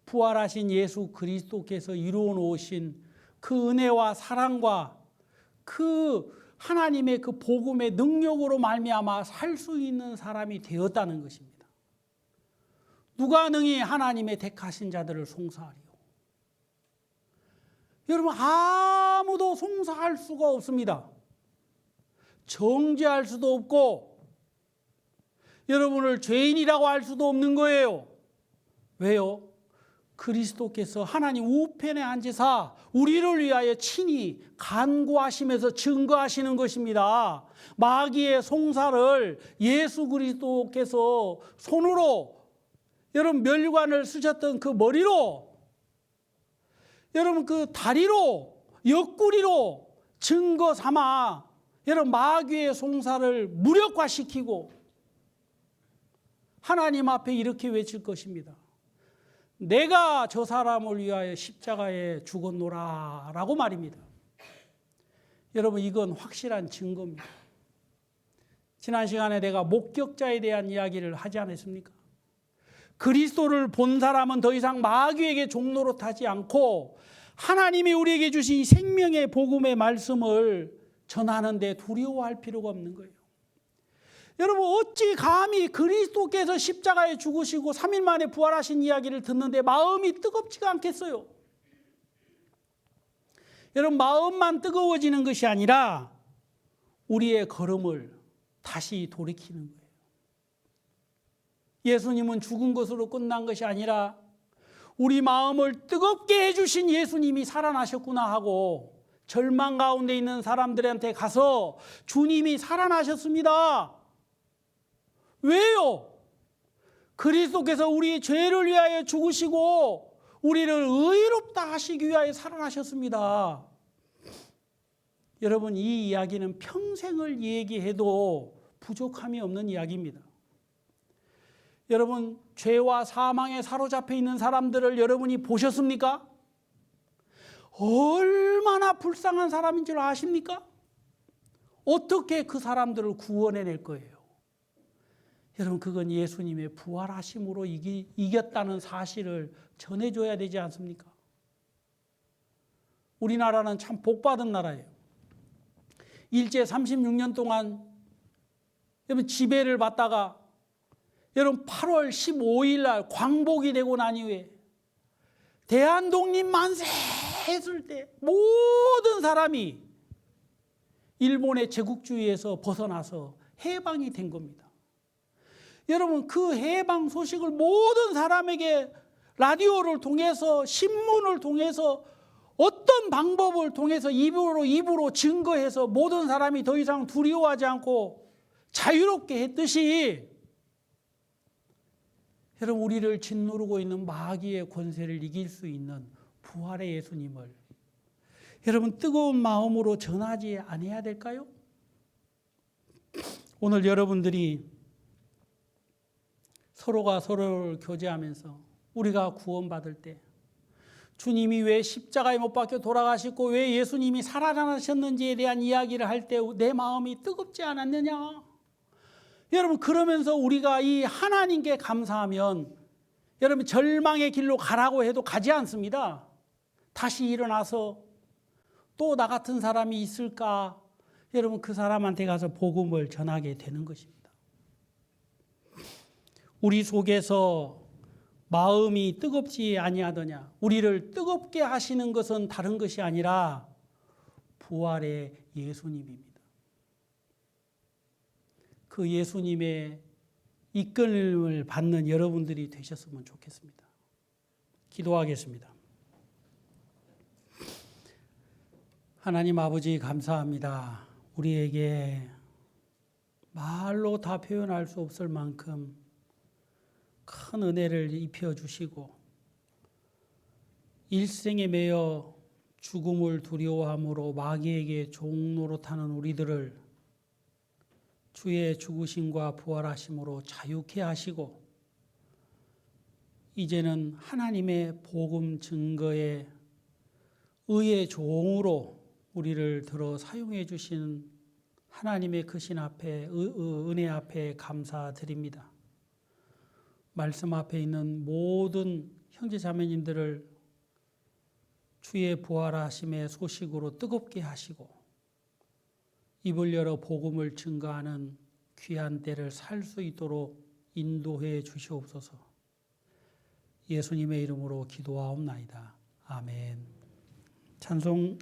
부활하신 예수 그리스도께서 이루어 놓으신 그 은혜와 사랑과 그 하나님의 그 복음의 능력으로 말미암아 살 수 있는 사람이 되었다는 것입니다. 누가 능히 하나님의 택하신 자들을 송사하리요? 여러분 아무도 송사할 수가 없습니다. 정죄할 수도 없고 여러분을 죄인이라고 할 수도 없는 거예요. 왜요? 그리스도께서 하나님 우편에 앉으사 우리를 위하여 친히 간구하시면서 증거하시는 것입니다. 마귀의 송사를 예수 그리스도께서 손으로 여러분 멸관을 쓰셨던 그 머리로 여러분 그 다리로 옆구리로 증거 삼아 여러분 마귀의 송사를 무력화시키고 하나님 앞에 이렇게 외칠 것입니다. 내가 저 사람을 위하여 십자가에 죽었노라 라고 말입니다. 여러분 이건 확실한 증거입니다. 지난 시간에 내가 목격자에 대한 이야기를 하지 않았습니까? 그리스도를 본 사람은 더 이상 마귀에게 종노릇하지 않고 하나님이 우리에게 주신 생명의 복음의 말씀을 전하는데 두려워할 필요가 없는 거예요. 여러분 어찌 감히 그리스도께서 십자가에 죽으시고 3일 만에 부활하신 이야기를 듣는데 마음이 뜨겁지가 않겠어요? 여러분 마음만 뜨거워지는 것이 아니라 우리의 걸음을 다시 돌이키는 거예요. 예수님은 죽은 것으로 끝난 것이 아니라 우리 마음을 뜨겁게 해주신 예수님이 살아나셨구나 하고 절망 가운데 있는 사람들한테 가서 주님이 살아나셨습니다. 왜요? 그리스도께서 우리 죄를 위하여 죽으시고 우리를 의롭다 하시기 위하여 살아나셨습니다. 여러분 이 이야기는 평생을 얘기해도 부족함이 없는 이야기입니다. 여러분 죄와 사망에 사로잡혀 있는 사람들을 여러분이 보셨습니까? 얼마나 불쌍한 사람인 줄 아십니까? 어떻게 그 사람들을 구원해낼 거예요? 여러분 그건 예수님의 부활하심으로 이겼다는 사실을 전해줘야 되지 않습니까? 우리나라는 참 복받은 나라예요. 일제 36년 동안 여러분 지배를 받다가 여러분 8월 15일 날 광복이 되고 난 이후에 대한독립 만세 했을 때 모든 사람이 일본의 제국주의에서 벗어나서 해방이 된 겁니다. 여러분 그 해방 소식을 모든 사람에게 라디오를 통해서 신문을 통해서 어떤 방법을 통해서 입으로 증거해서 모든 사람이 더 이상 두려워하지 않고 자유롭게 했듯이 여러분 우리를 짓누르고 있는 마귀의 권세를 이길 수 있는 부활의 예수님을 여러분 뜨거운 마음으로 전하지 않아야 될까요? 오늘 여러분들이 서로가 서로를 교제하면서 우리가 구원받을 때 주님이 왜 십자가에 못 박혀 돌아가시고 왜 예수님이 살아나셨는지에 대한 이야기를 할 때 내 마음이 뜨겁지 않았느냐? 여러분 그러면서 우리가 이 하나님께 감사하면 여러분 절망의 길로 가라고 해도 가지 않습니다. 다시 일어나서 또 나 같은 사람이 있을까? 여러분 그 사람한테 가서 복음을 전하게 되는 것입니다. 우리 속에서 마음이 뜨겁지 아니하더냐? 우리를 뜨겁게 하시는 것은 다른 것이 아니라 부활의 예수님입니다. 그 예수님의 이끌림을 받는 여러분들이 되셨으면 좋겠습니다. 기도하겠습니다. 하나님 아버지 감사합니다. 우리에게 말로 다 표현할 수 없을 만큼 큰 은혜를 입혀주시고 일생에 매여 죽음을 두려워함으로 마귀에게 종노릇하는 우리들을 주의 죽으심과 부활하심으로 자유케 하시고 이제는 하나님의 복음 증거에 의의 종으로 우리를 들어 사용해 주시는 하나님의 크신 앞에 은혜 앞에 감사드립니다. 말씀 앞에 있는 모든 형제 자매님들을 주의 부활하심의 소식으로 뜨겁게 하시고 입을 열어 복음을 증거하는 귀한 때를 살 수 있도록 인도해 주시옵소서. 예수님의 이름으로 기도하옵나이다. 아멘. 찬송